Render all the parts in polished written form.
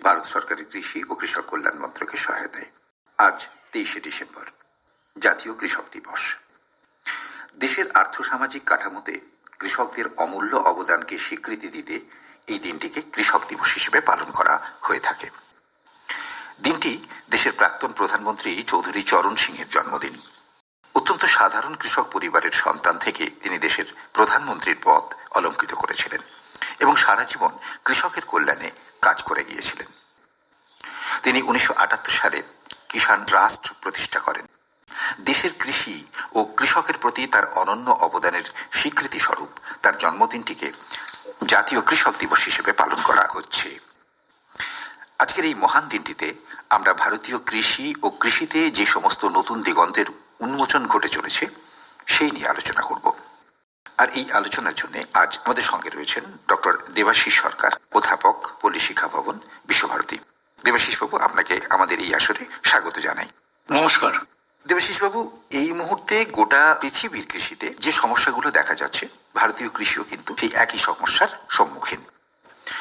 ভারত সরকারের কৃষি ও কৃষক কল্যাণ মন্ত্রকের সহায়তায় আজ 23শে ডিসেম্বর জাতীয় কৃষক দিবস। দেশের আর্থসামাজিক কাঠামোতে কৃষকদের অমূল্য অবদানকে স্বীকৃতি দিতে এই দিনটিকে কৃষক দিবস হিসেবে পালন করা হয়ে থাকে। দিনটি দেশের প্রাক্তন প্রধানমন্ত্রী চৌধুরী চরণ সিংয়ের জন্মদিন। অত্যন্ত সাধারণ কৃষক পরিবারের সন্তান থেকে তিনি দেশের প্রধানমন্ত্রীর পদ অলঙ্কৃত করেছিলেন এবং সারা জীবন কৃষকের কল্যাণে কাজ করে গিয়েছিলেন। তিনি 1978 সালে কিষাণ ট্রাস্ট প্রতিষ্ঠা করেন। দেশের কৃষি ও কৃষকের প্রতি তার অনন্য অবদানের স্বীকৃতি স্বরূপ তার জন্মদিনটিকে জাতীয় কৃষক দিবস হিসেবে পালন করা হচ্ছে। আজকের এই মহান দিনটিতে আমরা ভারতীয় কৃষি ও কৃষিতে যে সমস্ত নতুন দিগন্তের উন্মোচন ঘটে চলেছে সেই নিয়ে আলোচনা করব। আর এই আলোচনার জন্য আজ আমাদের সঙ্গে রয়েছেন ডক্টর দেবাশিস সরকার, অধ্যাপক, পল্লী শিক্ষা ভবন, বিশ্বভারতী। দেবাশিস বাবু, আপনাকে আমাদের এই আসরে স্বাগত জানাই। নমস্কার। দেবাশিস বাবু, এই মুহূর্তে গোটা পৃথিবীর কৃষিতে যে সমস্যাগুলো দেখা যাচ্ছে, ভারতীয় কৃষিও কিন্তু সেই একই সমস্যার সম্মুখীন।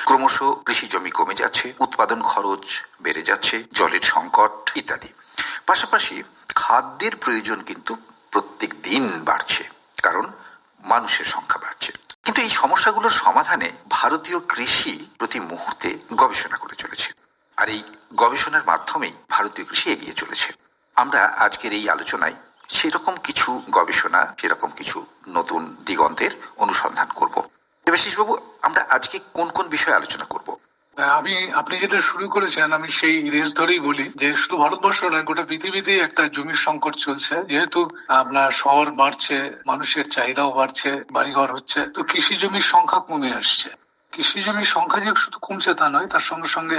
ক্রমশ কৃষি জমি কমে যাচ্ছে, উৎপাদন খরচ বেড়ে যাচ্ছে, জলের সংকট ইত্যাদি। পাশাপাশি খাদ্যের প্রয়োজন কিন্তু প্রত্যেক দিন বাড়ছে, কারণ মানুষের সংখ্যা বাড়ছে। কিন্তু এই সমস্যাগুলোর সমাধানে ভারতীয় কৃষি প্রতি মুহূর্তে গবেষণা করে চলেছে, আর এই গবেষণার মাধ্যমেই ভারতীয় কৃষি এগিয়ে চলেছে। আমরা আজকের এই আলোচনায় সেরকম কিছু গবেষণা, সেরকম কিছু নতুন দিগন্তের অনুসন্ধান করব। দেবাশিসবাবু, আমরা আজকে কোন কোন বিষয়ে আলোচনা করব? আপনি যেটা শুরু করেছেন, আমি সেই রেস ধরেই বলি যে শুধু ভারতবর্ষ নয়, গোটা পৃথিবীতেই একটা জমির সংকট চলছে। যেহেতু আপনার শহর বাড়ছে, মানুষের চাহিদাও বাড়ছে, বাড়িঘর হচ্ছে, তো কৃষি জমির সংখ্যা কমে আসছে। কৃষি জমির সংখ্যা যে শুধু কমছে তা নয়, তার সঙ্গে সঙ্গে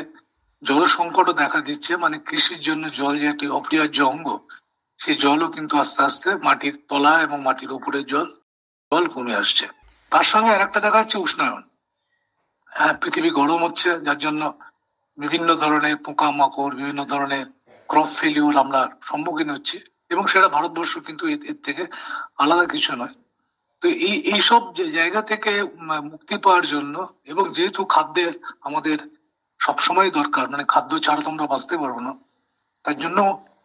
জল সংকটও দেখা দিচ্ছে। মানে কৃষির জন্য জল যে একটি অপরিহার্য অঙ্গ, সেই জলও কিন্তু আস্তে আস্তে মাটির তলা এবং মাটির উপরের জল কমে আসছে। তার সঙ্গে আর একটা দেখা যাচ্ছে উষ্ণায়ন। পৃথিবী গরম হচ্ছে, যার জন্য বিভিন্ন ধরনের পোকামাকড়, বিভিন্ন ধরনের ক্রপ ফেলিওর আমরা সম্মুখীন হচ্ছি, এবং সেটা ভারতবর্ষ কিন্তু এর থেকে আলাদা কিছু নয়। তো এইসব জায়গা থেকে মুক্তি পাওয়ার জন্য, এবং যেহেতু খাদ্যের আমাদের সবসময় দরকার, মানে খাদ্য ছাড়া তো আমরা বাঁচতে পারবো না, তার জন্য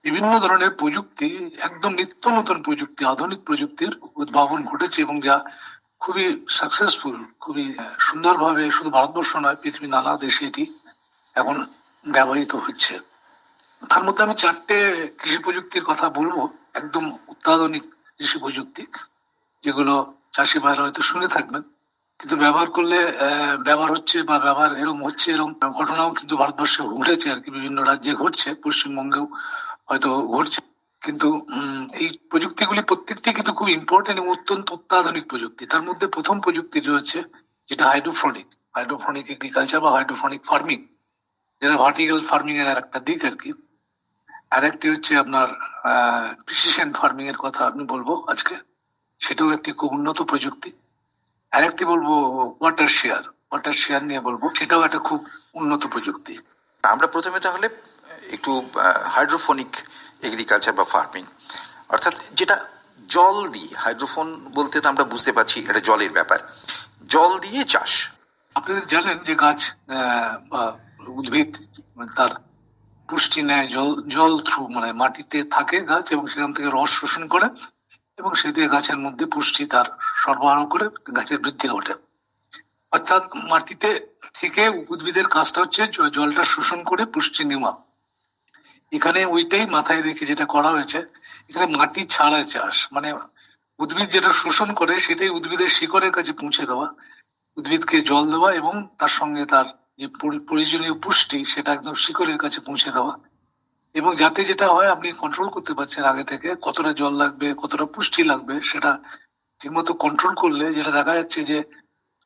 বিভিন্ন ধরনের প্রযুক্তি, একদম নিত্য নতুন প্রযুক্তি, আধুনিক প্রযুক্তির উদ্ভাবন ঘটেছে, এবং যা খুবই সাকসেসফুল, খুবই সুন্দরভাবে শুধু ভারতবর্ষ নয়, পৃথিবীর নানা দেশে এটি এখন ব্যবহৃত হচ্ছে। তার মধ্যে আমি 4টে কৃষি প্রযুক্তির কথা বলবো, একদম অত্যাধুনিক কৃষি প্রযুক্তি, যেগুলো চাষি ভাইরা হয়তো শুনে থাকবেন, কিন্তু ব্যবহার করলে ব্যবহার হচ্ছে বা ব্যবহার এরকম হচ্ছে, এরকম ঘটনাও কিন্তু ভারতবর্ষে ঘটেছে আর কি, বিভিন্ন রাজ্যে ঘটছে, পশ্চিমবঙ্গেও হয়তো ঘটছে। কিন্তু এই প্রযুক্তিগুলি প্রত্যেকটি কিন্তু খুব ইম্পর্টেন্ট এবং অত্যন্ত অত্যাধুনিক প্রযুক্তি। তার মধ্যে প্রথম প্রযুক্তি রয়েছে যেটা হাইড্রোফনিক এগ্রিকালচার বা হাইড্রোফনিক ফার্মিং, যেটা ভার্টিক্যাল ফার্মিং এর একটা দিক আর কি। আরেকটি হচ্ছে আপনার প্রিসিশন ফার্মিং এর কথা আমি বলবো আজকে, সেটাও একটি খুব উন্নত প্রযুক্তি। আরেকটি বলবো ওয়াটার শেয়ার নিয়ে বলবো, সেটাও একটা খুব উন্নত প্রযুক্তি। আমরা প্রথমে তাহলে একটু হাইড্রোফোনিক এগ্রিকালচার বা ফার্মিং, অর্থাৎ যেটা জল দিয়ে, হাইড্রোফোন বলতে তো আমরা বুঝতে পারছি এটা জলের ব্যাপার, জল দিয়ে চাষ। আপনাদের জানেন যে গাছ বা উদ্ভিদ তার পুষ্টি নেয় জল থ্রু, মানে মাটিতে থাকে গাছ এবং সেখান থেকে রস শোষণ করে, এবং সেটি গাছের মধ্যে পুষ্টি তার সরবরাহ করে গাছের বৃদ্ধি ঘটে। অর্থাৎ মাটিতে থেকে উদ্ভিদের কাজটা হচ্ছে জলটা শোষণ করে পুষ্টি নেওয়া। এখানে ওইটাই মাথায় রেখে যেটা করা হয়েছে, এখানে মাটি ছাড়া চাষ, মানে উদ্ভিদ যেটা শোষণ করে সেটাই উদ্ভিদের শিকড়ের কাছে পৌঁছে দেওয়া, উদ্ভিদকে জল দেওয়া এবং তার সঙ্গে তার যে প্রয়োজনীয় পুষ্টি সেটা একদম শিকড়ের কাছে পৌঁছে দেওয়া। এবং যাতে যেটা হয়, আপনি কন্ট্রোল করতে পারছেন আগে থেকে কতটা জল লাগবে, কতটা পুষ্টি লাগবে, সেটা ঠিকমতো কন্ট্রোল করলে যেটা দেখা যাচ্ছে যে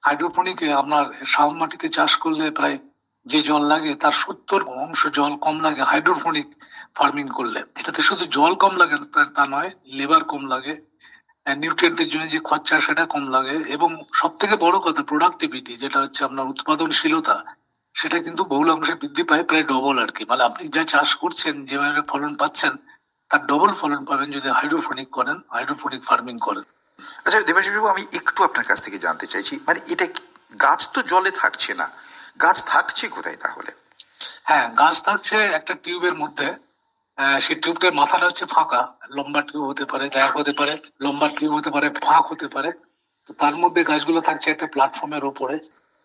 হাইড্রোপনিকে আপনার শাল মাটিতে চাষ করলে প্রায় যে জল লাগে তার 70% জল কম লাগে হাইড্রোফোনিক ফার্মিং করলে। এটাতে শুধু জল কম লাগে তা নয়, লেবার কম লাগে, নিউট্রিয়েন্টের জন্য যে খরচা সেটা কম লাগে, এবং সব থেকে বড় কথা প্রোডাক্টিভিটি, যেটা হচ্ছে আপনার উৎপাদনশীলতা, সেটা কিন্তু বহুল অংশে বৃদ্ধি পায়, প্রায় ডবল আর কি। মানে আপনি যা চাষ করছেন, যেভাবে ফলন পাচ্ছেন, তার ডবল ফলন পাবেন যদি হাইড্রোফোনিক ফার্মিং করেন। আচ্ছা দেবাশিস বাবু, আমি একটু আপনার কাছ থেকে জানতে চাইছি, মানে এটা গাছ তো জলে থাকছে না, গাছ থাকছে কোথায় তাহলে? হ্যাঁ, গাছ থাকছে একটা টিউবের মধ্যে। সেই টিউবটার মাথাটা হচ্ছে ফাঁকা, লম্বা টিউব হতে পারে, র্যাক হতে পারে, লম্বা টিউব হতে পারে, ফাঁক হতে পারে। তো তার মধ্যে গাছগুলো থাকছে একটা প্ল্যাটফর্মের উপরে।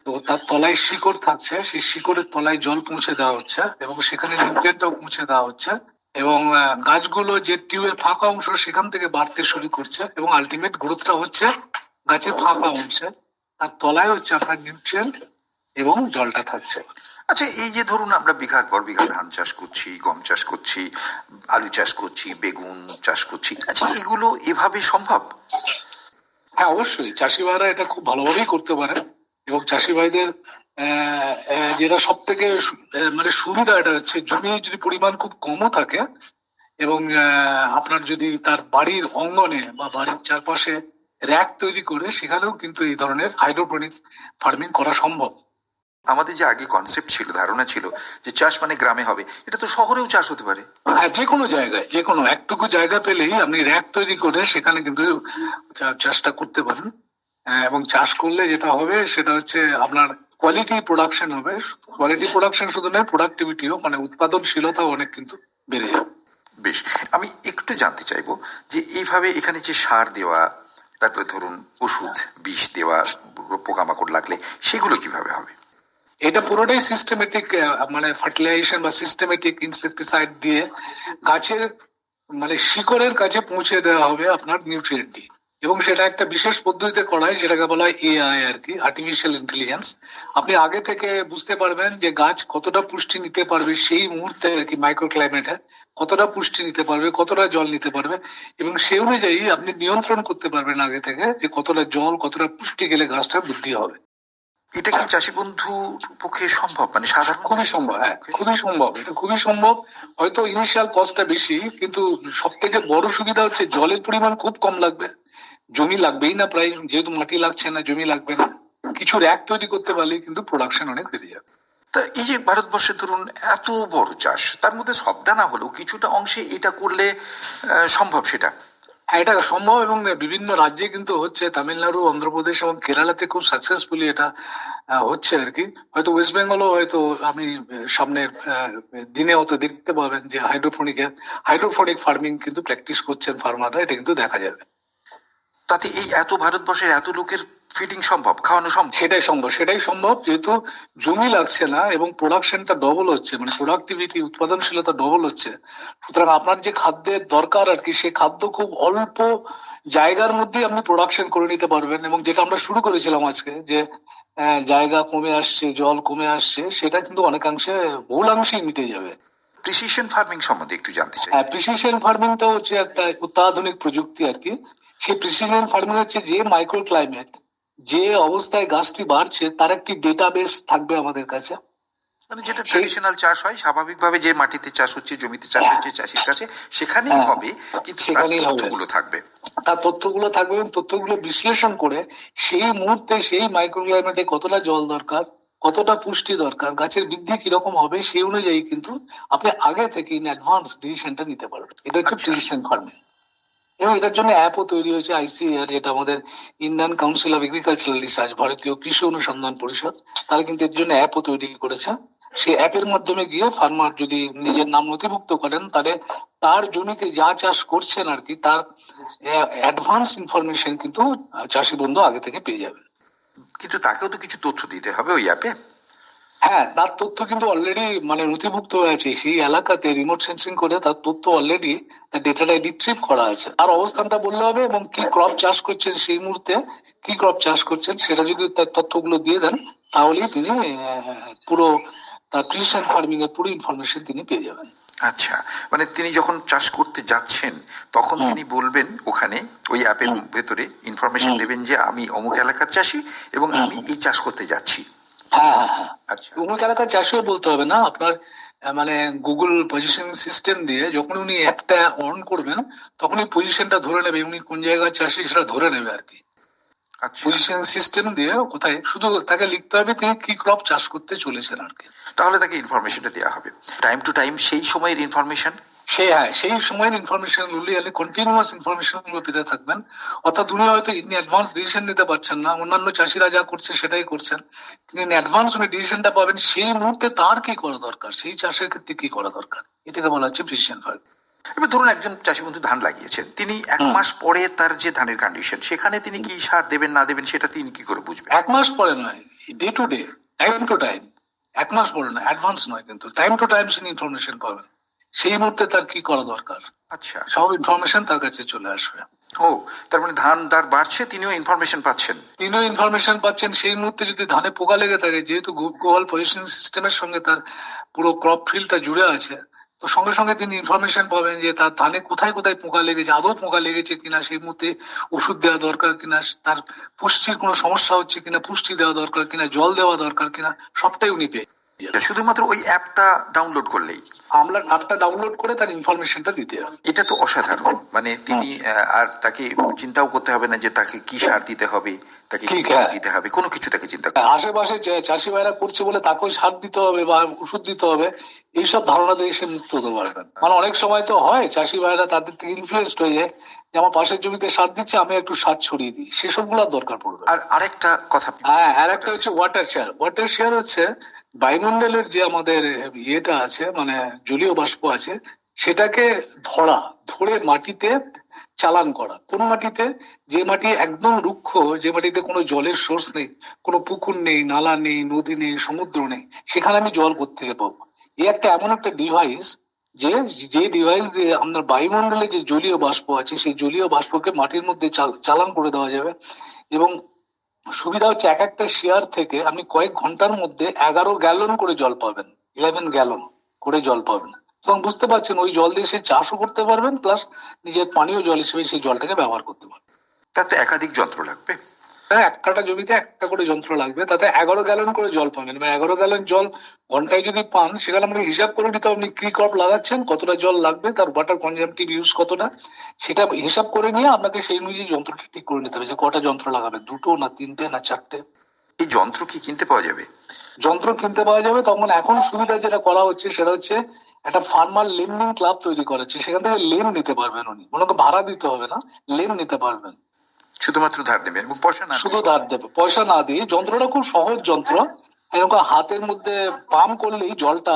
তো তার তলায় শিকড় থাকছে, সেই শিকড়ের তলায় জল পৌঁছে দেওয়া হচ্ছে এবং সেখানে নিউট্রিয়েন্টটাও পৌঁছে দেওয়া হচ্ছে। এবং গাছগুলো যে টিউবের ফাঁকা অংশ সেখান থেকে বাড়তে শুরু করছে এবং আলটিমেট গ্রোথটা হচ্ছে গাছের ফাঁকা অংশে। তার তলায় হচ্ছে আপনার নিউট্রিয়েন্ট এবং জলটা থাকছে। আচ্ছা, এই যে ধরুন আমরা বিঘার পর বিঘা ধান চাষ করছি, গম চাষ করছি, আলু চাষ করছি, বেগুন চাষ করছি, আচ্ছা এগুলো এভাবে সম্ভব? হ্যাঁ, অবশ্যই চাষি ভাইরা এটা খুব ভালোভাবেই করতে পারে। এবং চাষি ভাইদের যেটা সব থেকে মানে সুবিধা, এটা হচ্ছে জমি যদি পরিমাণ খুব কমও থাকে এবং আপনার যদি তার বাড়ির অঙ্গনে বা বাড়ির চারপাশে র্যাক তৈরি করে সেখানেও কিন্তু এই ধরনের হাইড্রোপনিক ফার্মিং করা সম্ভব। আমাদের যে আগে কনসেপ্ট ছিল, ধারণা ছিল যে চাষ মানে গ্রামে হবে, এটা তো শহরেও চাষ হতে পারে। হ্যাঁ, যে কোনো জায়গায়, যে কোনো একটুকু জায়গা পেলেই আপনি র্যাক তৈরি করে সেখানে কিন্তু চাষটা করতে পারেন। এবং চাষ করলে যেটা হবে সেটা হচ্ছে আপনার কোয়ালিটি প্রোডাকশন হবে। কোয়ালিটি প্রোডাকশন শুধু নয়, প্রোডাক্টিভিটিও মানে উৎপাদনশীলতাও অনেক কিন্তু বেড়ে যাবে। বেশ, আমি একটু জানতে চাইবো যে এইভাবে এখানে যে সার দেওয়া, তারপরে ধরুন ওষুধ বিষ দেওয়া, পোকামাকড় লাগলে সেগুলো কিভাবে হবে? এটা পুরোটাই সিস্টেমেটিক, মানে ফার্টিলাইজেশন বা সিস্টেমেটিক ইনসেকটিসাইড দিয়ে গাছের মানে শিকড়ের কাছে পৌঁছে দেওয়া হবে আপনার নিউট্রিয়েন্টটি। এবং সেটা একটা বিশেষ পদ্ধতিতে করা হয়, যেটাকে বলা হয় এআই আর কি, আর্টিফিশিয়াল ইন্টেলিজেন্স। আপনি আগে থেকে বুঝতে পারবেন যে গাছ কতটা পুষ্টি নিতে পারবে সেই মুহূর্তে আর কি, মাইক্রো ক্লাইমেটে কতটা পুষ্টি নিতে পারবে, কতটা জল নিতে পারবে, এবং সেই অনুযায়ী আপনি নিয়ন্ত্রণ করতে পারবেন আগে থেকে যে কতটা জল, কতটা পুষ্টি গেলে গাছটা বৃদ্ধি হবে। এটা কি চাষি বন্ধুর পক্ষে সম্ভব, মানে সাধারণ? খুবই সম্ভব, হ্যাঁ খুবই সম্ভব, এটা খুবই সম্ভব। হয়তো ইনিশিয়াল কস্টটা বেশি, কিন্তু সব থেকে বড় সুবিধা হচ্ছে জলের পরিমাণ খুব কম লাগবে, জমি লাগবেই না প্রায়, যেহেতু মাটি লাগছে না, জমি লাগবে না। কিছু র্যাক তৈরি করতে পারলে কিন্তু প্রোডাকশন অনেক বেড়ে যাবে। তা এই যে ভারতবর্ষে ধরুন এত বড় চাষ, তার মধ্যে সবটা না হলেও কিছুটা অংশে এটা করলে সম্ভব সেটা? হ্যাঁ, এটা সম্ভব এবং বিভিন্ন রাজ্যে কিন্তু হচ্ছে, তামিলনাড়ু, অন্ধ্রপ্রদেশ এবং কেরালাতে খুব সাকসেসফুলি এটা হচ্ছে আর কি। হয়তো ওয়েস্ট বেঙ্গলও হয়তো আমি সামনের দিনে হয়তো দেখতে পাবেন যে হাইড্রোফোনিক ফার্মিং কিন্তু প্র্যাকটিস করছেন ফার্মাররা, এটা কিন্তু দেখা যাবে। তাতে এই এত ভারতবর্ষের এত লোকের ফিডিং সম্ভব, খাওয়ানো সম্ভব? সেটাই সম্ভব, যেহেতু জমি লাগছে না এবং প্রোডাকশনটা ডবল হচ্ছে, মানে প্রোডাক্টিভিটি, উৎপাদনশীলতা ডবল হচ্ছে। সুতরাং আপনার যে খাদ্যের দরকার আর কি, সেই খাদ্য খুব অল্প জায়গার মধ্যে আপনি প্রোডাকশন করে নিতে পারবেন। এবং যেটা আমরা শুরু করেছিলাম আজকে, যে জায়গা কমে আসছে, জল কমে আসছে, সেটা কিন্তু অনেকাংশে, বহুলাংশেই মিটে যাবে। প্রিসিশন ফার্মিং সম্বন্ধে একটু জানতে চাই। হ্যাঁ, প্রিসিশন ফার্মিংটা হচ্ছে একটা অত্যাধুনিক প্রযুক্তি আর কি। সেই প্রিসিশন ফার্মিং হচ্ছে যে মাইক্রো ক্লাইমেট, যে অবস্থায় গাছটি বাড়ছে তার একটি ডেটাবেস থাকবে আমাদের কাছে। মানে যেটা ট্রেডিশনাল চাষ হয় স্বাভাবিকভাবে, যে মাটিতে চাষ হচ্ছে, জমিতে চাষ হচ্ছে, চাষির কাছে সেখানেই হবে, কিন্তু সেখানেই হবে, তথ্যগুলো থাকবে। তার তথ্যগুলো থাকবে এবং তথ্যগুলো বিশ্লেষণ করে সেই মুহূর্তে সেই মাইক্রো ক্লাইমেটে কতটা জল দরকার, কতটা পুষ্টি দরকার, গাছের বৃদ্ধি কিরকম হবে, সেই অনুযায়ী কিন্তু আপনি আগে থেকে ইন অ্যাডভান্স ডিসিশনটা নিতে পারবেন। এটা হচ্ছে প্রিসিশন ফার্মিং। এবং এটার জন্য অ্যাপও তৈরি হয়েছে, আইসিএআর, যেটা আমাদের Indian council of agricultural research, ভারতীয় কৃষি অনুসন্ধান পরিষদ, তারা কিন্তু এর জন্য অ্যাপও তৈরি করেছে। সেই অ্যাপের মাধ্যমে গিয়ে ফার্মার যদি নিজের নাম নথিভুক্ত করেন, তাহলে তার জমিতে যা চাষ করছেন আর কি, তার অ্যাডভান্স ইনফরমেশন কিন্তু চাষি বন্ধু আগে থেকে পেয়ে যাবেন। কিন্তু তাকেও তো কিছু তথ্য দিতে হবে ওই অ্যাপে। হ্যাঁ, তার তথ্য কিন্তু অলরেডি মানে নথিভুক্ত হয়ে আছে, সেই এলাকাতে রিমোট সেন্সিং করে তার তথ্য অলরেডি, তার ডেটাটা রিট্রিভ করা আছে। তার অবস্থানটা বললে হবে এবং কি ক্রপ চাষ করছেন সেই মুহূর্তে, কি ক্রপ চাষ করছেন সেটা যদি তার তথ্যগুলো দিয়ে দেন, তাহলেই তিনি পুরো তার প্রিসিশন ফার্মিং এর পুরো ইনফরমেশন তিনি পেয়ে যাবেন। আচ্ছা, মানে তিনি যখন চাষ করতে যাচ্ছেন তখন তিনি বলবেন, ওখানে ওই অ্যাপের ভেতরে ইনফরমেশন দেবেন যে আমি অমুক এলাকার চাষি এবং আমি এই চাষ করতে যাচ্ছি। হ্যাঁ হ্যাঁ হ্যাঁ, আচ্ছা, অমুক এলাকার চাষিও বলতে হবে না আপনার, মানে গুগল পজিশন সিস্টেম দিয়ে যখন উনি অ্যাপটা অন করবেন, তখন এই পজিশনটা ধরে নেবে, উনি কোন জায়গায় চাষি সেটা ধরে নেবে আর কি। আচ্ছা, পজিশন সিস্টেম দিয়ে কোথায়, শুধু তাকে লিখতে হবে তিনি কি ক্রপ চাষ করতে চলেছেন আর কি। তাহলে তাকে ইনফরমেশনটা দেওয়া হবে টাইম টু টাইম, সেই সময়ের ইনফরমেশন। সেই সময়ের ইনফরমেশন গুলি কন্টিনিউয়াস ইনফরমেশন গুলো পেতে থাকবেন। অর্থাৎ উনি হয়তো ইনি অ্যাডভান্স ডিসিশন নিতে পারছেন না, অন্যান্য চাষিরা যা করছে সেটাই করছেন, তিনি অ্যাডভান্স উনি ডিসিশনটা পাবেন সেই মুহূর্তে তার কি করা দরকার, সেই চাষের ক্ষেত্রে কি করা দরকার, এটাকে বলা হচ্ছে প্রিসিশন ফার্মিং। এবার ধরুন একজন চাষি বন্ধু ধান লাগিয়েছেন, তিনি এক মাস পরে তার যে ধানের কন্ডিশন, সেখানে তিনি কি সার দেবেন না দেবেন সেটা তিনি কি করে বুঝবেন? এক মাস পরে নয়, day to day, time to time, এক মাস পরে নয়, অ্যাডভান্স নয়, কিন্তু টাইম টু টাইম তিনি ইনফরমেশন পাবেন সেই মুহূর্তে তার কি করা দরকার, আচ্ছা, সব ইনফরমেশন তার কাছে চলে আসবে। ও তার মানে ধান দার বাড়ছে, তিনিও ইনফরমেশন পাচ্ছেন। তিনিও ইনফরমেশন পাচ্ছেন সেই মুহূর্তে। যদি ধানে পোকা লেগে থাকে, যেহেতু গ্লোবাল পজিশনিং সিস্টেমের সঙ্গে তার পুরো ক্রপ ফিল্ডটা জুড়ে আছে, তো সঙ্গে সঙ্গে তিনি ইনফরমেশন পাবেন যে তার ধানে কোথায় কোথায় পোকা লেগেছে, আদৌ পোকা লেগেছে কিনা, সেই মুহূর্তে ওষুধ দেওয়া দরকার কিনা, তার পুষ্টির কোনো সমস্যা হচ্ছে কিনা, পুষ্টি দেওয়া দরকার কিনা, জল দেওয়া দরকার কিনা, সবটাই উনি পেয়ে যাবেন। শুধুমাত্র ওই অ্যাপটা ডাউনলোড করলেই? আমরা অ্যাপটা ডাউনলোড করে তার ইনফরমেশনটা দিতে হবে। এটা তো অসাধারণ। মানে তিনি আর তাকে চিন্তাও করতে হবে না যে তাকে কি সার দিতে হবে, তাকে কি ঠিক, দিতে হবে, কোনো কিছু তাকে চিন্তা করতে আশেপাশে চাষি ভাইরা করছে বলে তাকেও সার দিতে হবে বা ওষুধ দিতে হবে, এইসব ধারণা থেকে সে মুক্ত হতে পারবেন। মানে অনেক সময় তো হয় চাষি ভাইরা তাদের থেকে ইনফ্লুয়েসড হয়ে যায় যে আমার পাশের জমিতে সার দিচ্ছে, আমি একটু সার ছড়িয়ে দিই, সেসব গুলো দরকার পড়বে। আর আরেকটা কথা, হ্যাঁ, আর একটা হচ্ছে ওয়াটার শেয়ার। ওয়াটার শেয়ার হচ্ছে বায়ুমণ্ডলের যে আমাদের ইয়েটা আছে, মানে জলীয় বাষ্প আছে, সেটাকে ধরে মাটিতে চালান করা। কোন মাটিতে? যে মাটি একদম রুক্ষ, যে মাটিতে কোনো জলের সোর্স নেই, কোনো পুকুর নেই, নালা নেই, নদী নেই, সমুদ্র নেই, সেখানে আমি জল কোত্থেকে পাবো? এই একটা এমন একটা ডিভাইস, যে ডিভাইস দিয়ে আমাদের বায়ুমণ্ডলে যে জলীয় বাষ্প আছে, সেই জলীয় বাষ্পকে মাটির মধ্যে চালান করে দেওয়া যাবে। এবং সুবিধা হচ্ছে এক একটা শেয়ার থেকে আপনি কয়েক ঘন্টার মধ্যে 11 গ্যালন করে জল পাবেন, 11 গ্যালন করে জল পাবেন। এবং বুঝতে পারছেন ওই জল দিয়ে সে চাষও করতে পারবেন, প্লাস নিজের পানীয় জল হিসেবে সেই জলটাকে ব্যবহার করতে পারবেন। তার তো একাধিক যন্ত্র লাগবে। হ্যাঁ, এক কাঠা জমিতে একটা করে যন্ত্র লাগবে, তাতে 11 গ্যালন করে জল পাবেন। মানে 11 গ্যালন জল ঘন্টায় যদি পান, সেখানে আপনি হিসাব করে নিতে হবে আপনি কি ক্রপ লাগাচ্ছেন, কতটা জল লাগবে, তার ওয়াটার কনজাম্পটিভ ইউজ কতটা, সেটা হিসাব করে নিয়ে আপনাকে সেই অনুযায়ী যন্ত্রটি ঠিক করে নিতে হবে যে কটা যন্ত্র লাগাবে, দুটো না তিনটে না চারটে। এই যন্ত্র কি কিনতে পাওয়া যাবে? যন্ত্র কিনতে পাওয়া যাবে। তখন এখন সুবিধা যেটা করা হচ্ছে সেটা হচ্ছে একটা ফার্মার লেন্ডিং ক্লাব তৈরি করেছে, সেখান থেকে লেন নিতে পারবেন উনি, ওনাকে ভাড়া দিতে হবে না, লেন নিতে পারবেন। শুধুমাত্র ধার দেবেন এবং পয়সা না শুধু ধার দেবে, পয়সা না দিয়ে। যন্ত্রটা খুব সহজ যন্ত্র, এরকম হাতের মধ্যে পাম্প করলেই জলটা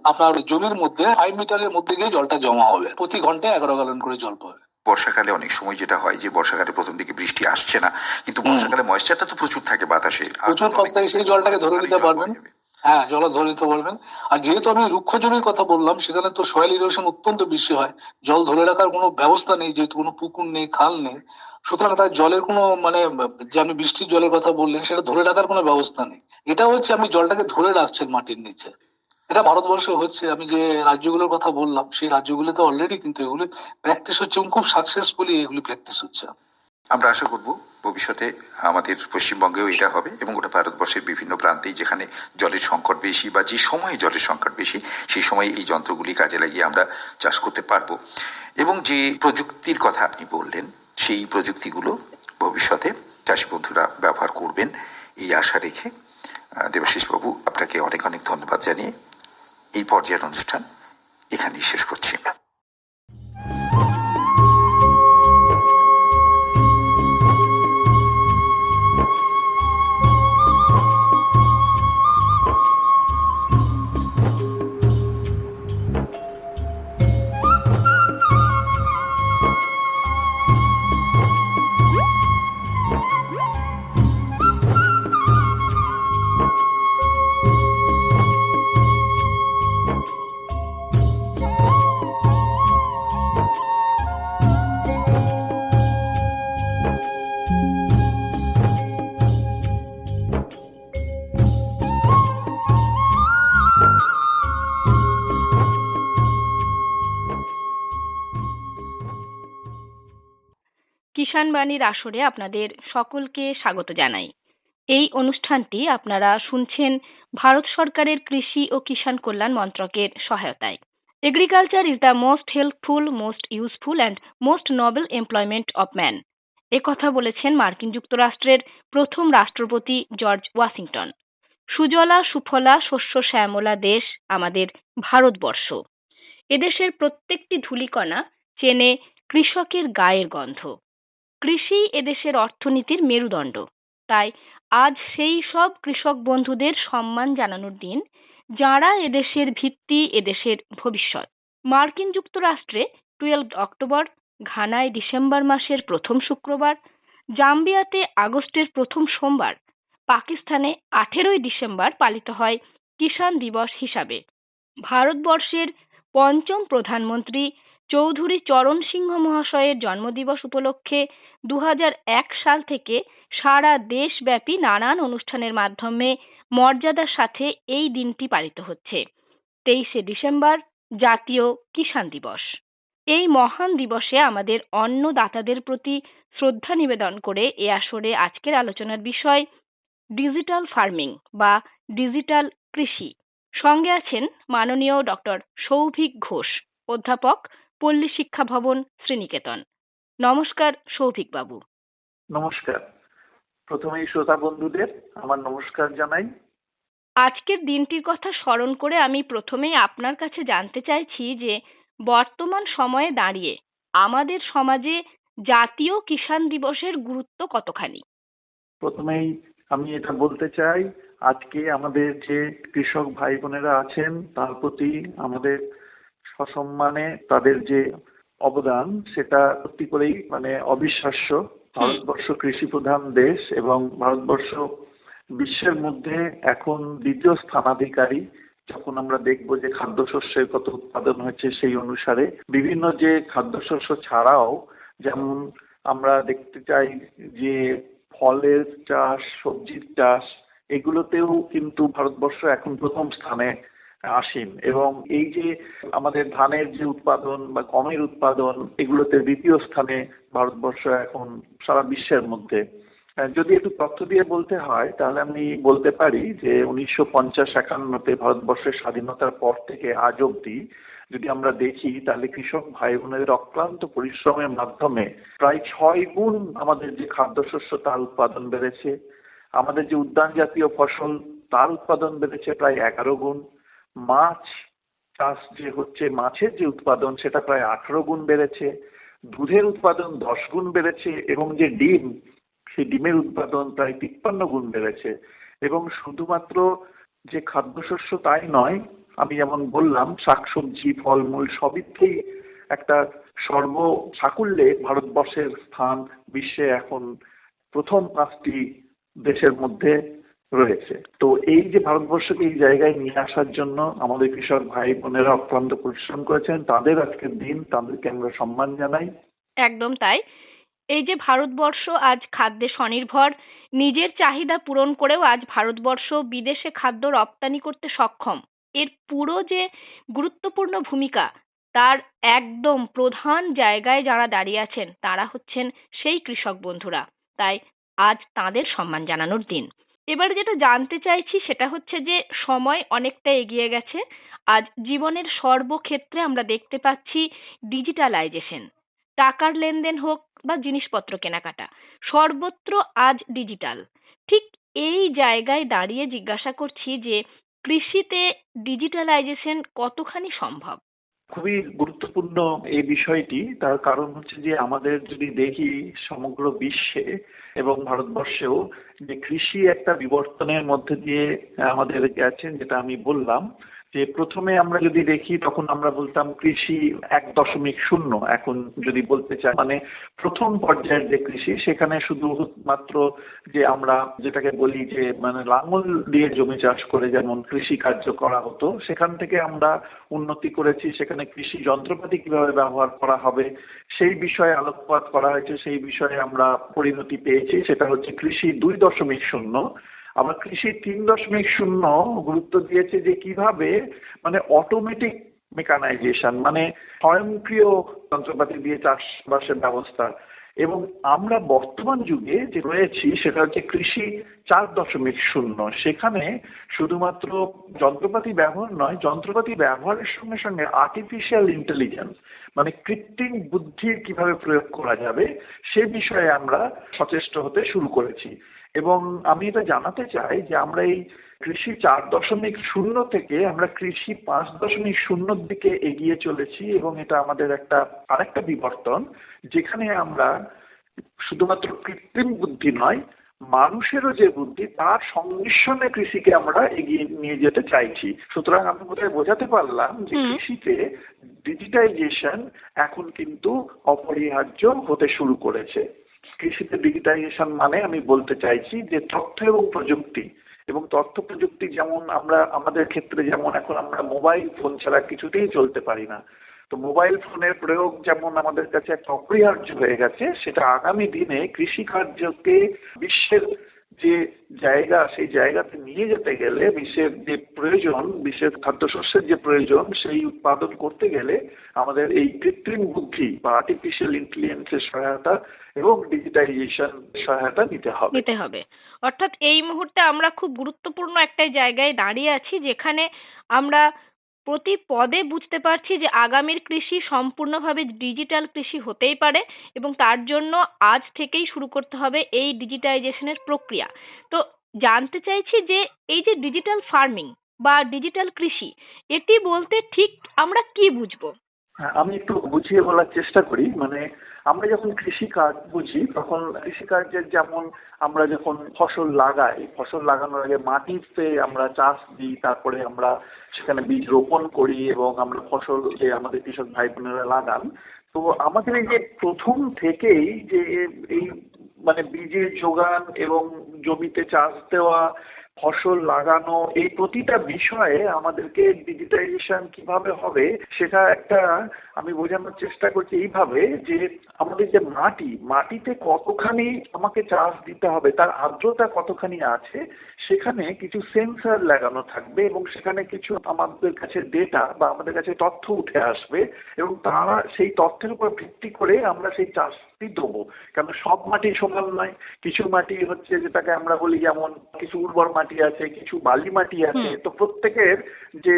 আপনার জমির মধ্যে 5 মিটারের মধ্যে গিয়ে জলটা জমা হবে, প্রতি ঘন্টায় 11 গ্যালন করে জল পাবে। বর্ষাকালে অনেক সময় যেটা হয় যে বর্ষাকালে প্রথম দিকে বৃষ্টি আসছে না, কিন্তু বর্ষাকালে ময়েশ্চারটা তো প্রচুর থাকে বাতাসে, প্রচুর কষ্ট থাকে, সেই জলটাকে ধরে নিতে পারবেন। হ্যাঁ, জল ধরে নিতে পারবেন। আর যেহেতু আমি রুক্ষ জমির কথা বললাম, সেখানে তো সয়েল ইরোশন অত্যন্ত বেশি হয়, জল ধরে রাখার কোনো ব্যবস্থা নেই, যেহেতু কোনো পুকুর নেই, খাল নেই, সুতরাং তার জলের কোনো মানে যে আপনি বৃষ্টির জলের কথা বললেন, সেটা ধরে রাখার কোনো ব্যবস্থা নেই। এটা হচ্ছে আপনি জলটাকে ধরে রাখছেন মাটির নিচে। এটা ভারতবর্ষে হচ্ছে, আমি যে রাজ্যগুলোর কথা বললাম সেই রাজ্যগুলোতে অলরেডি কিন্তু এগুলি প্র্যাকটিস হচ্ছে এবং খুব সাকসেসফুলি এগুলি প্র্যাকটিস হচ্ছে। আমরা আশা করব ভবিষ্যতে আমাদের পশ্চিমবঙ্গেও এটা হবে এবং গোটা ভারতবর্ষের বিভিন্ন প্রান্তেই যেখানে জলের সংকট বেশি বা যে সময়ে জলের সংকট বেশি, সেই সময় এই যন্ত্রগুলি কাজে লাগিয়ে আমরা চাষ করতে পারবো। এবং যে প্রযুক্তির কথা আপনি বললেন, সেই প্রযুক্তিগুলো ভবিষ্যতে চাষি বন্ধুরা ব্যবহার করবেন, এই আশা রেখে দেবাশিস বাবু, আপনাকে অনেক অনেক ধন্যবাদ জানিয়ে এই পর্যায়ের অনুষ্ঠান এখানেই শেষ করছি। কিষাণ বাণীর আসরে আপনাদের সকলকে স্বাগত জানাই। এই অনুষ্ঠানটি আপনারা শুনছেন ভারত সরকারের কৃষি ও কিষাণ কল্যাণ মন্ত্রকের সহায়তায়। Agriculture is the most helpful, most useful and most Nobel employment of man. একথা বলেছেন মার্কিন যুক্তরাষ্ট্রের প্রথম রাষ্ট্রপতি জর্জ ওয়াশিংটন। সুজলা সুফলা শস্য শ্যামলা দেশ আমাদের ভারতবর্ষ। এদেশের প্রত্যেকটি ধূলিকণা চেনে কৃষকের গায়ের গন্ধ। কৃষি এদেশের অর্থনীতির মেরুদণ্ড। তাই আজ সেই সব কৃষক বন্ধুদের সম্মান জানানোর দিন, যাঁরা এদেশের ভিত্তি, এদেশের ভবিষ্যৎ। মার্কিন যুক্তরাষ্ট্রে 12 অক্টোবর, ঘানায় ডিসেম্বর মাসের প্রথম শুক্রবার, জাম্বিয়াতে আগস্টের প্রথম সোমবার, পাকিস্তানে 18 ডিসেম্বর পালিত হয় কিষাণ দিবস হিসাবে। ভারতবর্ষের পঞ্চম প্রধানমন্ত্রী চৌধুরী চরণ সিংহ মহাশয়ের জন্মদিবস উপলক্ষে 2001 সাল থেকে সারা দেশব্যাপী নানান অনুষ্ঠানের মাধ্যমে মর্যাদার সাথে এই দিনটি পালিত হচ্ছে। 23শে ডিসেম্বর জাতীয় কিষাণ দিবস। এই মহান দিবসে আমাদের অন্নদাতাদের প্রতি শ্রদ্ধা নিবেদন করে এ আসরে আজকের আলোচনার বিষয় ডিজিটাল ফার্মিং বা ডিজিটাল কৃষি। সঙ্গে আছেন মাননীয় ডক্টর সৌভিক ঘোষ, অধ্যাপক, পল্লী শিক্ষা ভবন, শ্রীনিকেতন। নমস্কার সৌভিক বাবু। নমস্কার। প্রথমেই শ্রোতা বন্ধুদের আমার নমস্কার জানাই। আজকের দিনটির কথা স্মরণ করে আমি প্রথমেই আপনার কাছে জানতে চাইছি যে বর্তমান সময়ে দাঁড়িয়ে আমাদের সমাজে জাতীয় কিষাণ দিবসের গুরুত্ব কতখানি? প্রথমেই আমি এটা বলতে চাই, আজকে আমাদের যে কৃষক ভাই বোনেরা আছেন তার প্রতি আমাদের সসম্মানে তাদের যে অবদান সেটা সত্যি করেই অবিশ্বাস্য। ভারতবর্ষ কৃষি প্রধান দেশ এবং ভারতবর্ষ বিশ্বের মধ্যে এখন দ্বিতীয় স্থানাধিকারী। যখন আমরা দেখব যে খাদ্যশস্যের কত উৎপাদন হয়েছে সেই অনুসারে বিভিন্ন যে খাদ্যশস্য ছাড়াও যেমন আমরা দেখতে চাই যে ফলের চাষ, সবজির চাষ, এগুলোতেও কিন্তু ভারতবর্ষ এখন প্রথম স্থানে আসীন। এবং এই যে আমাদের ধানের যে উৎপাদন বা গমের উৎপাদন, এগুলোতে দ্বিতীয় স্থানে ভারতবর্ষ এখন সারা বিশ্বের মধ্যে। যদি একটু তথ্য দিয়ে বলতে হয় তাহলে আমি বলতে পারি যে 1950-51-তে ভারতবর্ষের স্বাধীনতার পর থেকে আজ অবধি যদি আমরা দেখি তাহলে কৃষক ভাই বোনেদের অক্লান্ত পরিশ্রমের মাধ্যমে প্রায় 6 গুণ আমাদের যে খাদ্যশস্য তার উৎপাদন বেড়েছে। আমাদের যে উদ্যান জাতীয় ফসল তার উৎপাদন বেড়েছে প্রায় 11 গুণ। মাছ চাষ যে হচ্ছে, মাছের যে উৎপাদন সেটা প্রায় 18 গুণ বেড়েছে। দুধের উৎপাদন 10 গুণ বেড়েছে এবং যে ডিম, সেই ডিমের উৎপাদন প্রায় 53 গুণ বেড়েছে। এবং শুধুমাত্র যে খাদ্যশস্য তাই নয়, আমি যেমন বললাম শাকসবজি, ফলমূল সবইতেই একটা সর্বসাকুল্যে ভারতবর্ষের স্থান বিশ্বে এখন প্রথম 5টি দেশের মধ্যে রয়েছে। তো এই যে ভারতবর্ষকে এই জায়গায় নিয়ে আসার জন্য আমাদের কৃষক ভাই বোনেরা অক্লান্ত পরিশ্রম করেছেন, তাদের আজকের দিন, তাদেরকে আমরা সম্মান জানাই। একদম তাই। এই যে ভারতবর্ষ আজ খাদ্যে স্বনির্ভর, নিজের চাহিদা পূরণ করেও আজ ভারতবর্ষ বিদেশে খাদ্য রপ্তানি করতে সক্ষম, এর পুরো যে গুরুত্বপূর্ণ ভূমিকা, তার একদম প্রধান জায়গায় যারা দাঁড়িয়ে আছেন তারা হচ্ছেন সেই কৃষক বন্ধুরা। তাই আজ তাদের সম্মান জানানোর দিন। এবারে যেটা জানতে চাইছি সেটা হচ্ছে যে সময় অনেকটা এগিয়ে গেছে। আজ জীবনের সর্বক্ষেত্রে আমরা দেখতে পাচ্ছি ডিজিটালাইজেশন। টাকার লেনদেন হোক বা জিনিসপত্র কেনাকাটা, সর্বত্র আজ ডিজিটাল। ঠিক এই জায়গায় দাঁড়িয়ে জিজ্ঞাসা করছি যে কৃষিতে ডিজিটালাইজেশন কতখানি সম্ভব? খুবই গুরুত্বপূর্ণ এই বিষয়টি। তার কারণ হচ্ছে যে আমাদের যদি দেখি সমগ্র বিশ্বে এবং ভারতবর্ষেও যে কৃষি একটা বিবর্তনের মধ্যে দিয়ে আমাদের গেছেন, যেটা আমি বললাম যে প্রথমে আমরা যদি দেখি তখন আমরা বলতাম কৃষি 1.0। এখন যদি বলতে চাই প্রথম পর্যায়ের যে কৃষি, সেখানে শুধুমাত্র যে আমরা যেটাকে বলি যে লাঙল দিয়ে জমি চাষ করে যেমন কৃষি কার্য করা হতো, সেখান থেকে আমরা উন্নতি করেছি। সেখানে কৃষি যন্ত্রপাতি কিভাবে ব্যবহার করা হবে সেই বিষয়ে আলোকপাত করা হয়েছে, সেই বিষয়ে আমরা পরিণতি পেয়েছি। সেটা হচ্ছে কৃষি 2.0। আবার কৃষি 3.0 গুরুত্ব দিয়েছে যে কিভাবে অটোমেটিক মেকানাইজেশন, স্বয়ংক্রিয় যন্ত্রপাতি দিয়ে চাষবাসের ব্যবস্থা। এবং আমরা বর্তমান যুগে যে রয়েছি সেটা হচ্ছে কৃষি 4.0। সেখানে শুধুমাত্র যন্ত্রপাতি ব্যবহার নয়, যন্ত্রপাতি ব্যবহারের সঙ্গে সঙ্গে আর্টিফিশিয়াল ইন্টেলিজেন্স কৃত্রিম বুদ্ধির কিভাবে প্রয়োগ করা যাবে সে বিষয়ে আমরা সচেষ্ট হতে শুরু করেছি। এবং আমি এটা জানাতে চাই যে আমরা এই কৃষি 4.0 থেকে আমরা কৃষি 5.0 দিকে এগিয়ে চলেছি। এবং এটা আমাদের আরেকটা বিবর্তন, যেখানে আমরা শুধুমাত্র কৃত্রিম বুদ্ধি নয়, মানুষেরও যে বুদ্ধি তার সংমিশ্রণে কৃষিকে আমরা এগিয়ে নিয়ে যেতে চাইছি। সুতরাং আমি বোধহয় বোঝাতে পারলাম যে কৃষিতে ডিজিটাইজেশন এখন কিন্তু অপরিহার্য হতে শুরু করেছে। কৃষিতে ডিজিটাইজেশন মানে আমি বলতে চাইছি যে তথ্য এবং প্রযুক্তি, এবং তথ্য প্রযুক্তি যেমন আমরা আমাদের ক্ষেত্রে যেমন এখন আমরা মোবাইল ফোন ছাড়া কিছুতেই চলতে পারি না, তো মোবাইল ফোনের প্রয়োগ যেমন আমাদের কাছে একটা অপরিহার্য হয়ে গেছে, সেটা আগামী দিনে কৃষিকার্যকে বিশ্বের যে জায়গা সেই জায়গাতে নিয়ে যেতে গেলে বিশ্বের যে প্রয়োজন, বিশ্বের খাদ্যশস্যের যে প্রয়োজন সেই উৎপাদন করতে গেলে আমাদের এই কৃত্রিম বুদ্ধি বা আর্টিফিশিয়াল ইন্টেলিজেন্সের সহায়তা এবং ডিজিটাইজেশন সহায়তা নিতে হবে। অর্থাৎ এই মুহূর্তে আমরা খুব গুরুত্বপূর্ণ একটা জায়গায় দাঁড়িয়ে আছি, যেখানে আমরা প্রতি পদে বুঝতে পারছি যে আগামীর কৃষি সম্পূর্ণভাবে ডিজিটাল কৃষি হতেই পারে, এবং তার জন্য আজ থেকেই শুরু করতে হবে এই ডিজিটাইজেশনের প্রক্রিয়া। তো জানতে চাইছি যে এই যে ডিজিটাল ফার্মিং বা ডিজিটাল কৃষি, এটি বলতে ঠিক আমরা কি বুঝবো? হ্যাঁ, আমি একটু বুঝিয়ে বলার চেষ্টা করি। মানে আমরা যখন কৃষিকাজ বুঝি তখন কৃষিকার্যের যেমন আমরা যখন ফসল লাগাই, ফসল লাগানোর আগে মাটিতে আমরা চাষ দিই, তারপরে আমরা সেখানে বীজ রোপণ করি এবং আমরা ফসল যে আমাদের কৃষক ভাই বোনেরা লাগান। তো আমাদের এই যে প্রথম থেকেই যে এই মানে বীজের যোগান এবং জমিতে চাষ দেওয়া, ফসল লাগানো, এই প্রতিটা বিষয়ে আমাদেরকে ডিজিটাইজেশন কিভাবে হবে সেটা একটা আমি বোঝানোর চেষ্টা করছি এইভাবে যে আমাদের যে মাটিতে কতখানি আমাকে চাষ দিতে হবে, তার আর্দ্রতা কতখানি আছে, সেখানে কিছু সেন্সর লাগানো থাকবে এবং সেখানে কিছু আমাদের কাছে ডেটা বা আমাদের কাছে তথ্য উঠে আসবে এবং তারা সেই তথ্যের উপর ভিত্তি করে আমরা সেই চাষটি দেবো। কেন সব মাটি সমান নয়, কিছু মাটি হচ্ছে যেটাকে আমরা বলি যেমন কিছু উর্বর মাটি আছে, কিছু বালি মাটি আছে, তো প্রত্যেকের যে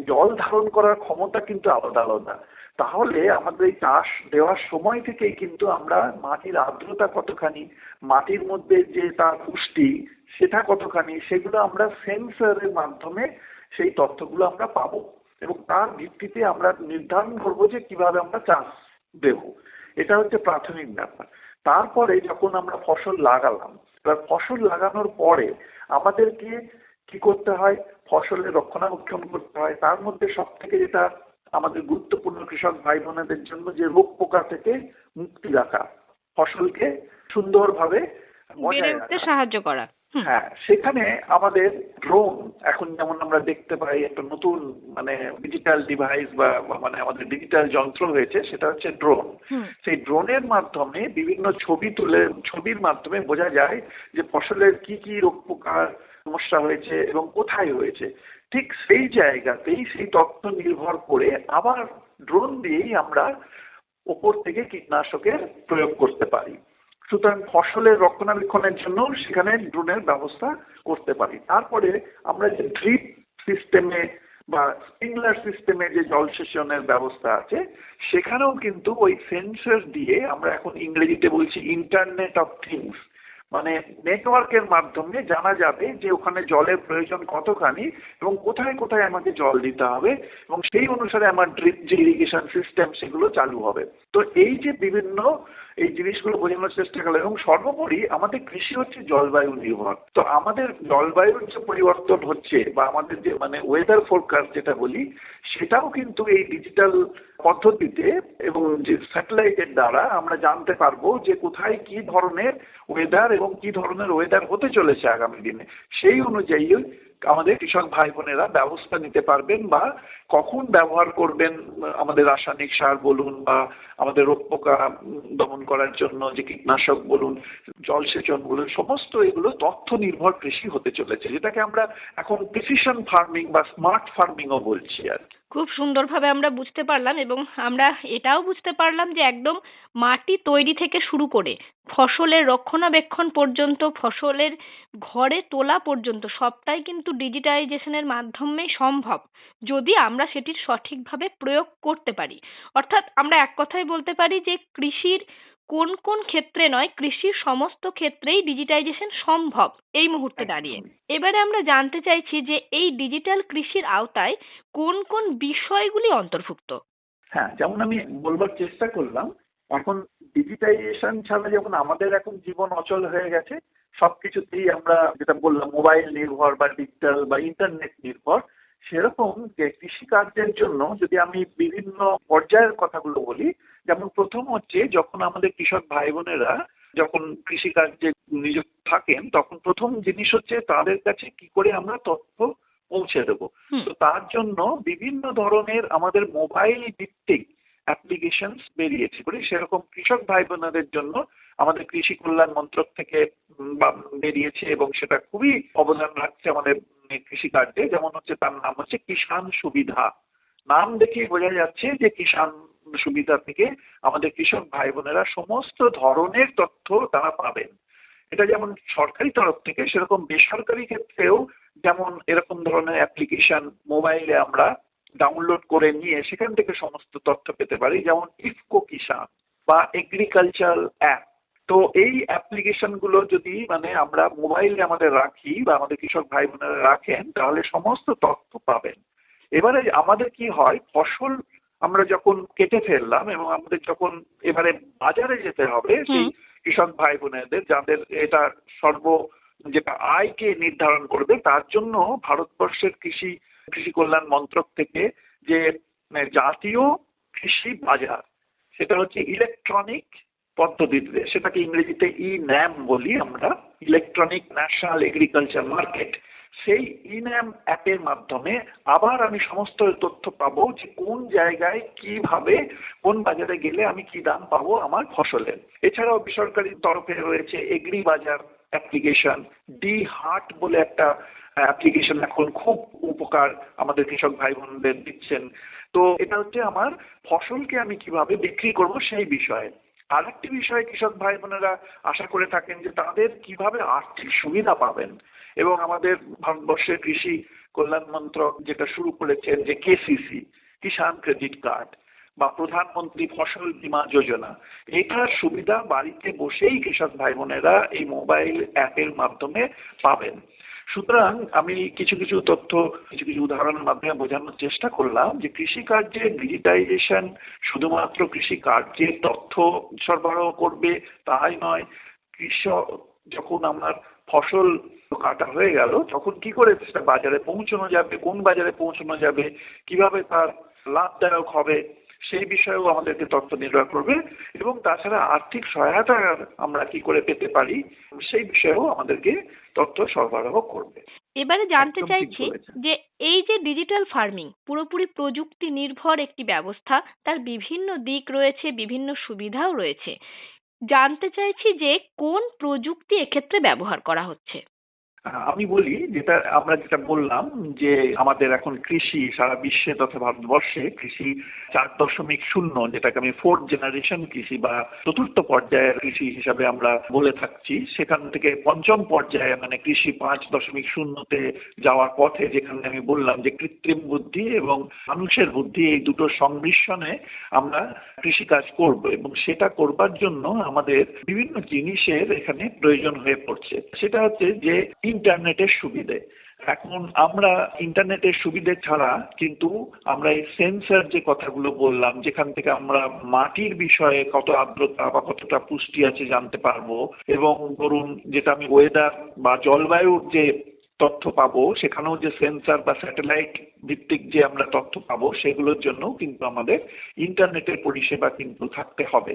জল ধারণ করার ক্ষমতা কিন্তু আলাদা আলাদা। তাহলে আমাদের এই চাষ দেওয়ার সময় থেকেই কিন্তু আমরা মাটির আর্দ্রতা কতখানি, মাটির মধ্যে যে তার পুষ্টি সেটা কতখানি, সেগুলো আমরা সেন্সরের মাধ্যমে সেই তথ্যগুলো আমরা পাবো এবং তার ভিত্তিতে আমরা নির্ধারণ করবো যে কিভাবে আমরা চাষ দেব। এটা হচ্ছে প্রাথমিক ব্যাপার। তারপরে যখন আমরা ফসল লাগালাম, এবার ফসল লাগানোর পরে আমাদেরকে কি করতে হয়, ফসলের রক্ষণাবেক্ষণ করতে হয়। তার মধ্যে সব থেকে যেটা আমাদের গুরুত্বপূর্ণ কৃষক ভাই বোনেদের জন্য যে রোগ পোকা থেকে মুক্তি রাখা, ফসলকে সুন্দরভাবে বেড়ে উঠতে সাহায্য করা। হ্যাঁ, সেখানে আমাদের ড্রোন, এখন যেমন আমরা দেখতে পাই একটা নতুন মানে ডিজিটাল ডিভাইস বা মানে আমাদের ডিজিটাল যন্ত্র হয়েছে, সেটা হচ্ছে ড্রোন। সেই ড্রোনের মাধ্যমে বিভিন্ন ছবির মাধ্যমে বোঝা যায় যে ফসলের কি কি রোগ পোকার সমস্যা হয়েছে এবং কোথায় হয়েছে। ঠিক সেই জায়গাতেই সেই তথ্য নির্ভর করে আবার ড্রোন দিয়েই আমরা ওপর থেকে কীটনাশকের প্রয়োগ করতে পারি। সুতরাং ফসলের রক্ষণাবেক্ষণের জন্য সেখানে ড্রোনের ব্যবস্থা করতে পারি। তারপরে আমরা যে ড্রিপ সিস্টেমে বা স্প্রিংলার সিস্টেমে যে জলসেচনের ব্যবস্থা আছে, সেখানেও কিন্তু ওই সেন্সর দিয়ে আমরা এখন ইংরেজিতে বলছি ইন্টারনেট অফ থিংস, মানে নেটওয়ার্কের মাধ্যমে জানা যাবে যে ওখানে জলের প্রয়োজন কতখানি এবং কোথায় কোথায় আমাকে জল দিতে হবে এবং সেই অনুসারে আমার ড্রিপ যে ইরিগেশন সিস্টেম সেগুলো চালু হবে। তো এই যে বিভিন্ন এই জিনিসগুলো বোঝানোর চেষ্টা করলাম। এবং সর্বোপরি আমাদের কৃষি হচ্ছে জলবায়ু নির্ভর। তো আমাদের জলবায়ুর যে পরিবর্তন হচ্ছে বা আমাদের যে মানে ওয়েদার ফোরকাস্ট যেটা বলি, সেটাও কিন্তু এই ডিজিটাল পদ্ধতিতে এবং যে স্যাটেলাইটের দ্বারা আমরা জানতে পারবো যে কোথায় কি ধরনের ওয়েদার এবং কি ধরনের ওয়েদার হতে চলেছে আগামী দিনে। সেই অনুযায়ী আমাদের কৃষক ভাই বোনেরা ব্যবস্থা নিতে পারবেন বা কখন ব্যবহার করবেন আমাদের রাসায়নিক সার বলুন বা আমাদের রোগ পোকা দমন করার জন্য যে কীটনাশক বলুন, জলসেচন বলুন, সমস্ত এগুলো তথ্য নির্ভর কৃষি হতে চলেছে, যেটাকে আমরা এখন প্রিসিশন ফার্মিং বা স্মার্ট ফার্মিংও বলছি আর কি। খুব সুন্দরভাবে আমরা বুঝতে পারলাম, এবং আমরা এটাও বুঝতে পারলাম যে একদম মাটি তৈরি থেকে শুরু করে ফসলের রক্ষণাবেক্ষণ পর্যন্ত, ফসলের ঘরে তোলা পর্যন্ত সবটাই কিন্তু ডিজিটাইজেশনের মাধ্যমেই সম্ভব, যদি আমরা সেটির সঠিকভাবে প্রয়োগ করতে পারি। অর্থাৎ আমরা এক কথায় বলতে পারি যে কৃষির কোন কোন ক্ষেত্রে নয়, কৃষির সমস্ত ক্ষেত্রেই ডিজিটাইজেশন সম্ভব এই মুহূর্তে দাঁড়িয়ে। এবারে আমরা জানতে চাইছি যে এই ডিজিটাল কৃষির আওতায় কোন কোন বিষয়গুলি অন্তর্ভুক্ত? হ্যাঁ, যেমন আমি বলবার চেষ্টা করলাম, এখন ডিজিটাইজেশন ছাড়া যেমন আমাদের এখন জীবন অচল হয়ে গেছে, সবকিছুতেই আমরা যেটা বললাম মোবাইল নির্ভর বা ডিজিটাল বা ইন্টারনেট নির্ভর, সেরকম যে কৃষিকার্যের জন্য যদি আমি বিভিন্ন পর্যায়ের কথাগুলো বলি, যেমন প্রথম হচ্ছে যখন আমাদের কৃষক ভাই বোনেরা যখন কৃষিকার্যে নিযুক্ত থাকেন, তখন প্রথম জিনিস হচ্ছে তাদের কাছে কি করে আমরা তথ্য পৌঁছে দেবো। হুম। তো তার জন্য বিভিন্ন ধরনের আমাদের মোবাইল ভিত্তিক অ্যাপ্লিকেশন বেরিয়েছে বলে, সেরকম কৃষক ভাই বোনদের জন্য আমাদের কৃষি কল্যাণ মন্ত্রক থেকে বেরিয়েছে এবং সেটা খুবই অবদান রাখছে আমাদের কৃষিকার্যে। যেমন হচ্ছে তার নাম হচ্ছে কিষাণ সুবিধা। নাম দেখে বোঝা যাচ্ছে যে কিষাণ সুবিধা থেকে আমাদের কৃষক ভাই বোনেরা সমস্ত ধরনের তথ্য তারা পাবেন। এটা যেমন সরকারি তরফ থেকে, সেরকম বেসরকারি ক্ষেত্রেও যেমন এরকম ধরনের অ্যাপ্লিকেশন মোবাইলে আমরা ডাউনলোড করে নিয়ে সেখান থেকে সমস্ত তথ্য পেতে পারি, যেমন ইফকো কিষাণ বা এগ্রিকালচারাল অ্যাপ। তো এই অ্যাপ্লিকেশন গুলো যদি আমরা মোবাইলে আমাদের রাখি বা আমাদের কৃষক ভাই বোনেরা রাখেন, তাহলে সমস্ত তথ্য পাবেন। এবারে আমাদের কি হয়, ফসল আমরা যখন কেটে ফেললাম এবং আমাদের যখন এবারে বাজারে যেতে হবে, সেই কৃষক ভাই বোনেদের যাদের এটা যেটা আয়কে নির্ধারণ করবে, তার জন্য ভারতবর্ষের কৃষি কল্যাণ মন্ত্রক থেকে যে জাতীয় কৃষি বাজার, সেটা হচ্ছে ইলেকট্রনিক পদ্ধতিতে, সেটাকে ইংরেজিতে ই-ন্যাম বলি আমরা, ইলেকট্রনিক ন্যাশনাল এগ্রিকালচার মার্কেট। সেই ই-ন্যাম অ্যাপের মাধ্যমে আবার আমি সমস্ত তথ্য পাবো যে কোন জায়গায় কিভাবে কোন বাজারে গেলে আমি কি দাম পাবো আমার ফসলের। এছাড়াও বেসরকারি তরফে রয়েছে এগ্রি বাজার অ্যাপ্লিকেশন, ডি হাট বলে একটা অ্যাপ্লিকেশন এখন খুব উপকার আমাদের কৃষক ভাই বোনদের দিচ্ছেন। তো এটা হচ্ছে আমার ফসলকে আমি কিভাবে বিক্রি করব সেই বিষয়ে। আর একটি বিষয় কৃষক ভাই বোনেরা আশা করে থাকেন যে তাদের কিভাবে আর্থিক সুবিধা পাবেন, এবং আমাদের ভারতবর্ষের কৃষি কল্যাণ মন্ত্রক যেটা শুরু করেছেন যে কেসিসি, কিষাণ ক্রেডিট কার্ড বা প্রধানমন্ত্রী ফসল বীমা যোজনা, এটার সুবিধা বাড়িতে বসেই কৃষক ভাই বোনেরা এই মোবাইল অ্যাপের মাধ্যমে পাবেন। সুতরাং আমি কিছু কিছু তথ্য কিছু উদাহরণের মাধ্যমে বোঝানোর চেষ্টা করলাম যে কৃষিকার্যের ডিজিটাইজেশন শুধুমাত্র কৃষিকার্যের তথ্য সরবরাহ করবে তাই নয়, কৃষক যখন আমার ফসল কাটা হয়ে গেল তখন কি করে সেটা বাজারে পৌঁছানো যাবে, কোন বাজারে পৌঁছানো যাবে, কিভাবে তার লাভদায়ক হবে, সেই বিষয়েও আমাদেরকে তথ্য নির্ভর করবে। এবং তাছাড়া আর্থিক সহায়তা আমরা কি করে পেতে পারি সেই বিষয়েও আমাদেরকে তথ্য সরবরাহ করবে। এবারে জানতে একদম ঠিক চাইছি বলেছেন। যে এই যে ডিজিটাল ফার্মিং পুরোপুরি প্রযুক্তি নির্ভর একটি ব্যবস্থা, তার বিভিন্ন দিক রয়েছে, বিভিন্ন সুবিধাও রয়েছে। জানতে চাইছি যে কোন প্রযুক্তি এক্ষেত্রে ব্যবহার করা হচ্ছে। আমি বলি, আমরা যেটা বললাম যে আমাদের এখন কৃষি সারা বিশ্বে তথা ভারতবর্ষে কৃষি 4.0, যেটাকে আমি 4th জেনারেশন কৃষি বা চতুর্থ পর্যায়ের কৃষি হিসাবে আমরা বলে থাকছি, সেখান থেকে পঞ্চম পর্যায়ে কৃষি 5.0-তে যাওয়ার পথে, যেখানে আমি বললাম যে কৃত্রিম বুদ্ধি এবং মানুষের বুদ্ধি এই দুটো সংমিশ্রণে আমরা কৃষিকাজ করব, এবং সেটা করবার জন্য আমাদের বিভিন্ন জিনিসের এখানে প্রয়োজন হয়ে পড়ছে। সেটা হচ্ছে যে ইন্টারনেটের সুবিধে। এখন আমরা ইন্টারনেটের সুবিধে ছাড়া কিন্তু আমরা এই সেন্সর যে কথাগুলো বললাম, যেখান থেকে আমরা মাটির বিষয়ে কত আর্দ্রতা বা কতটা পুষ্টি আছে জানতে পারবো, এবং ধরুন যেটা আমি ওয়েদার বা জলবায়ুর যে তথ্য পাবো, সেখানেও যে সেন্সর বা স্যাটেলাইট ভিত্তিক যে আমরা তথ্য পাবো, সেগুলোর জন্য কিন্তু আমাদের ইন্টারনেটের পরিষেবা কিন্তু থাকতে হবে।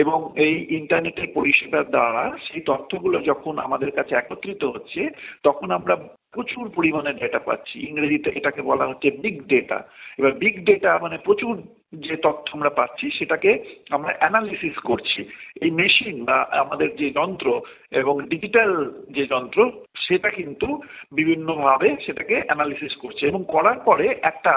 এবং এই ইন্টারনেটের পরিষেবার দ্বারা সেই তথ্যগুলো যখন আমাদের কাছে একত্রিত হচ্ছে, তখন আমরা প্রচুর পরিমাণে ডেটা পাচ্ছি। ইংরেজিতে এটাকে বলা হচ্ছে বিগ ডেটা। এবার বিগ ডেটা প্রচুর যে তথ্য আমরা পাচ্ছি সেটাকে আমরা অ্যানালিসিস করছি। এই মেশিন বা আমাদের যে যন্ত্র এবং ডিজিটাল যে যন্ত্র, সেটা কিন্তু বিভিন্নভাবে সেটাকে অ্যানালিসিস করছে এবং করার পরে একটা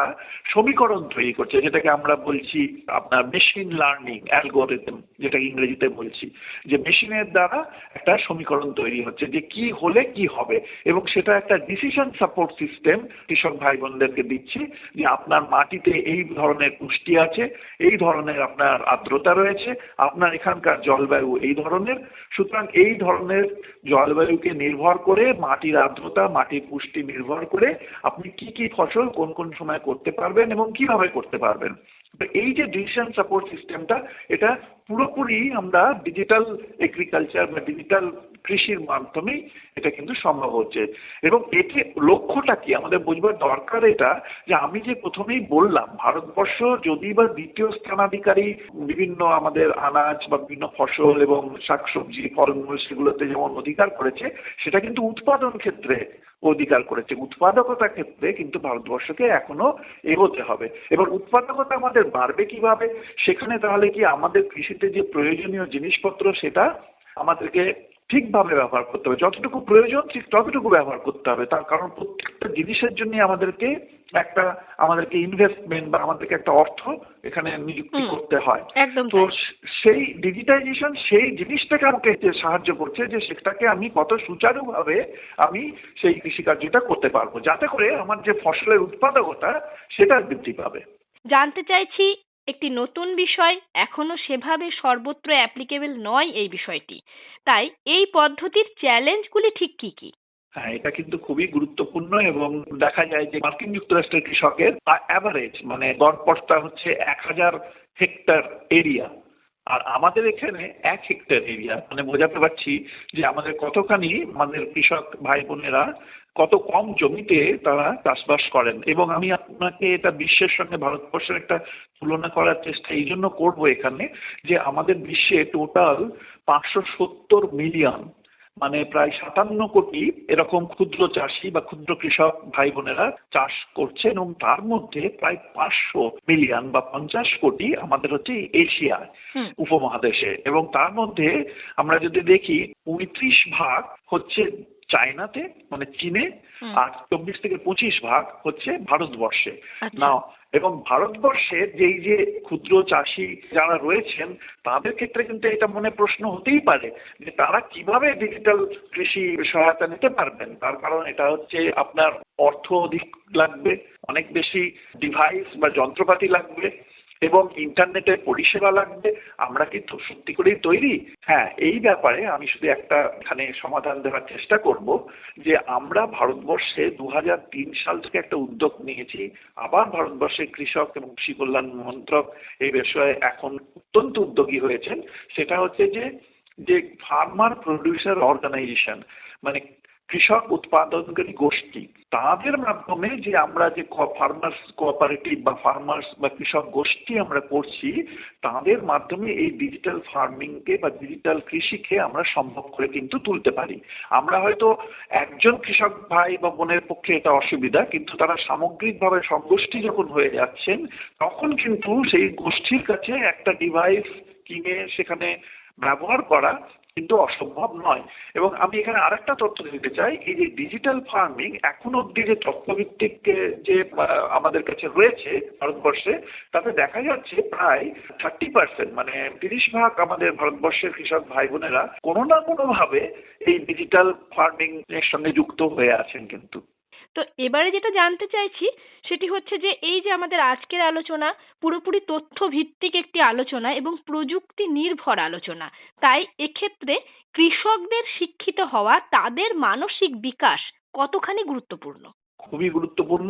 সমীকরণ তৈরি করছে, যেটাকে আমরা বলছি আপনার মেশিন লার্নিং অ্যালগোরিদম, যেটা ইংরেজিতে বলছি, যে মেশিনের দ্বারা একটা সমীকরণ তৈরি হচ্ছে যে কি হলে কি হবে, এবং সেটা একটা ডিসিশন সাপোর্ট সিস্টেম কৃষক ভাই বোনদেরকে দিচ্ছি যে আপনার মাটিতে এই ধরনের পুষ্টি আছে, এই ধরনের আপনার আর্দ্রতা রয়েছে, আপনার এখানকার জলবায়ু এই ধরনের, সুতরাং এই ধরনের জলবায়ুকে নির্ভর করে মাটির আর্দ্রতা, মাটির পুষ্টি নির্ভর করে আপনি কি কি ফসল কোন কোন সময় করতে পারবেন এবং কিভাবে করতে পারবেন। তো এই যে ডিসিশন সাপোর্ট সিস্টেমটা, এটা পুরোপুরি আমরা ডিজিটাল এগ্রিকালচার বা ডিজিটাল কৃষির মাধ্যমেই এটা কিন্তু সম্ভব হচ্ছে। এবং এতে লক্ষ্যটা কি আমাদের বুঝবার দরকার, এটা যে আমি যে প্রথমেই বললাম, ভারতবর্ষ যদি বা দ্বিতীয় স্থানাধিকারী বিভিন্ন আমাদের আনাজ বা বিভিন্ন ফসল এবং শাকসবজি ফলমূল সেগুলোতে যেমন অধিকার করেছে, সেটা কিন্তু উৎপাদন ক্ষেত্রে অধিকার করেছে। উৎপাদকতার ক্ষেত্রে কিন্তু ভারতবর্ষকে এখনো এগোতে হবে। এবার উৎপাদকতা আমাদের বাড়বে কিভাবে? সেখানে তাহলে কি আমাদের কৃষিতে যে প্রয়োজনীয় জিনিসপত্র সেটা আমাদেরকে ঠিকভাবে ব্যবহার করতে হবে, যতটুকু প্রয়োজন ঠিক ততটুকু ব্যবহার করতে হবে। তার কারণ প্রত্যেকটা জিনিসের জন্য আমাদেরকে ইনভেস্টমেন্ট বা আমাদেরকে একটা অর্থ এখানে নিযুক্তি করতে হয়। একদম তো তাই। সেই ডিজিটাইজেশন সেই জিনিসটাকে আমাকে সাহায্য করছে যে সেটাকে আমি কত সুচারুভাবে আমি সেই কৃষিকার্যটা করতে পারবো, যাতে করে আমার যে ফসলের উৎপাদকতা সেটা বৃদ্ধি পাবে। জানতে চাইছি একটি নতুন বিষয়, এখনো সেভাবে সর্বত্র অ্যাপ্লিকেবল নয় এই বিষয়টি, তাই এই পদ্ধতির চ্যালেঞ্জগুলি ঠিক কি কি? হ্যাঁ, এটা কিন্তু খুবই গুরুত্বপূর্ণ এবং দেখা যায় যে মার্কিন যুক্তরাষ্ট্রের কৃষকের অ্যাভারেজ মানে গড়পড়তা হচ্ছে 1000 হেক্টর এরিয়া, আর আমাদের এখানে 1 হেক্টর এরিয়া। মানে বোঝাতে পারছি যে আমাদের কতখানি আমাদের কৃষক ভাই বোনেরা কত কম জমিতে তারা চাষবাস করেন। এবং আমি আপনাকে এটা বিশ্বের সঙ্গে ভারতবর্ষের একটা তুলনা করার চেষ্টা এই জন্য করবো এখানে, যে আমাদের বিশ্বে টোটাল 570 মিলিয়ন মানে প্রায় 57 কোটি এরকম ক্ষুদ্র চাষি বা ক্ষুদ্র কৃষক ভাই বোনেরা চাষ করছেন, এবং তার মধ্যে প্রায় 500 মিলিয়ন বা 50 কোটি আমাদের হচ্ছে এশিয়া উপমহাদেশে। এবং তার মধ্যে আমরা যদি দেখি 35% হচ্ছে চায়নাতে মানে চীনে, আর 24 থেকে 25% হচ্ছে ভারতবর্ষে। না, এবং ভারতবর্ষের যেই যে ক্ষুদ্র চাষি যারা রয়েছেন তাদের ক্ষেত্রে কিন্তু এটা মনে প্রশ্ন হতেই পারে যে তারা কিভাবে ডিজিটাল কৃষি সহায়তা নিতে পারবেন। তার কারণ এটা হচ্ছে আপনার অর্থ অধিক লাগবে, অনেক বেশি ডিভাইস বা যন্ত্রপাতি লাগবে এবং ইন্টারনেটের পরিষেবা লাগবে। আমরা কি সত্যি করেই তৈরি? হ্যাঁ, এই ব্যাপারে আমি শুধু একটা এখানে সমাধান দেওয়ার চেষ্টা করব যে আমরা ভারতবর্ষে 2003 সাল থেকে একটা উদ্যোগ নিয়েছি। আবার ভারতবর্ষের কৃষক এবং কৃষি কল্যাণ মন্ত্রক এই বিষয়ে এখন অত্যন্ত উদ্যোগী হয়েছেন। সেটা হচ্ছে যে ফার্মার প্রডিউসার অর্গানাইজেশন মানে কৃষক উৎপাদনকারী গোষ্ঠী, তাদের মাধ্যমে যে আমরা যে ফার্মার্স কোঅপারেটিভ বা ফার্মার্স বা কৃষক গোষ্ঠী আমরা করছি, তাদের মাধ্যমে এই ডিজিটাল ফার্মিংকে বা ডিজিটাল কৃষিকে আমরা সম্ভব করে কিন্তু তুলতে পারি। আমরা হয়তো একজন কৃষক ভাই বা বোনের পক্ষে এটা অসুবিধা, কিন্তু তারা সামগ্রিকভাবে সংগোষ্ঠী যখন হয়ে যাচ্ছেন তখন কিন্তু সেই গোষ্ঠীর কাছে একটা ডিভাইস কিনে সেখানে ব্যবহার করা কিন্তু অসম্ভব নয়। এবং আমি এখানে আরেকটা তথ্য দিতে চাই, এই যে ডিজিটাল ফার্মিং এখন অব্দি যে তথ্যভিত্তিক যে আমাদের কাছে রয়েছে ভারতবর্ষে, তাতে দেখা যাচ্ছে প্রায় 30% মানে 30% আমাদের ভারতবর্ষের কৃষক ভাই বোনেরা কোনো না কোনো ভাবে এই ডিজিটাল ফার্মিং এর সঙ্গে যুক্ত হয়ে আছেন। কিন্তু তো এবারে যেটা জানতে চাইছি সেটি হচ্ছে যে এই যে আমাদের আজকের আলোচনা পুরোপুরি তথ্য ভিত্তিক একটি আলোচনা এবং প্রযুক্তি নির্ভর আলোচনা, তাই এক্ষেত্রে কৃষকদের শিক্ষিত হওয়া, তাদের মানসিক বিকাশ কতখানি গুরুত্বপূর্ণ? খুবই গুরুত্বপূর্ণ।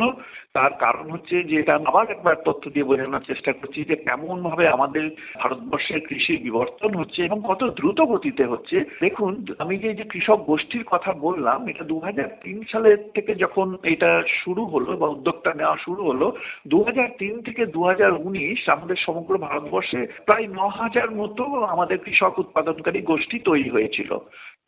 তার কারণ হচ্ছে যে এটা আবার একবার তথ্য দিয়ে বোঝানোর চেষ্টা করছি যে কেমন ভাবে আমাদের ভারতবর্ষের কৃষির বিবর্তন হচ্ছে এবং কত দ্রুত গতিতে হচ্ছে। দেখুন, আমি যে কৃষক গোষ্ঠীর কথা বললাম, এটা 2003 সালের থেকে যখন এটা শুরু হলো বা উদ্যোগটা নেওয়া শুরু হলো, 2003 থেকে 2019 আমাদের সমগ্র ভারতবর্ষে প্রায় 9000 মতো আমাদের কৃষক উৎপাদনকারী গোষ্ঠী তৈরি হয়েছিল।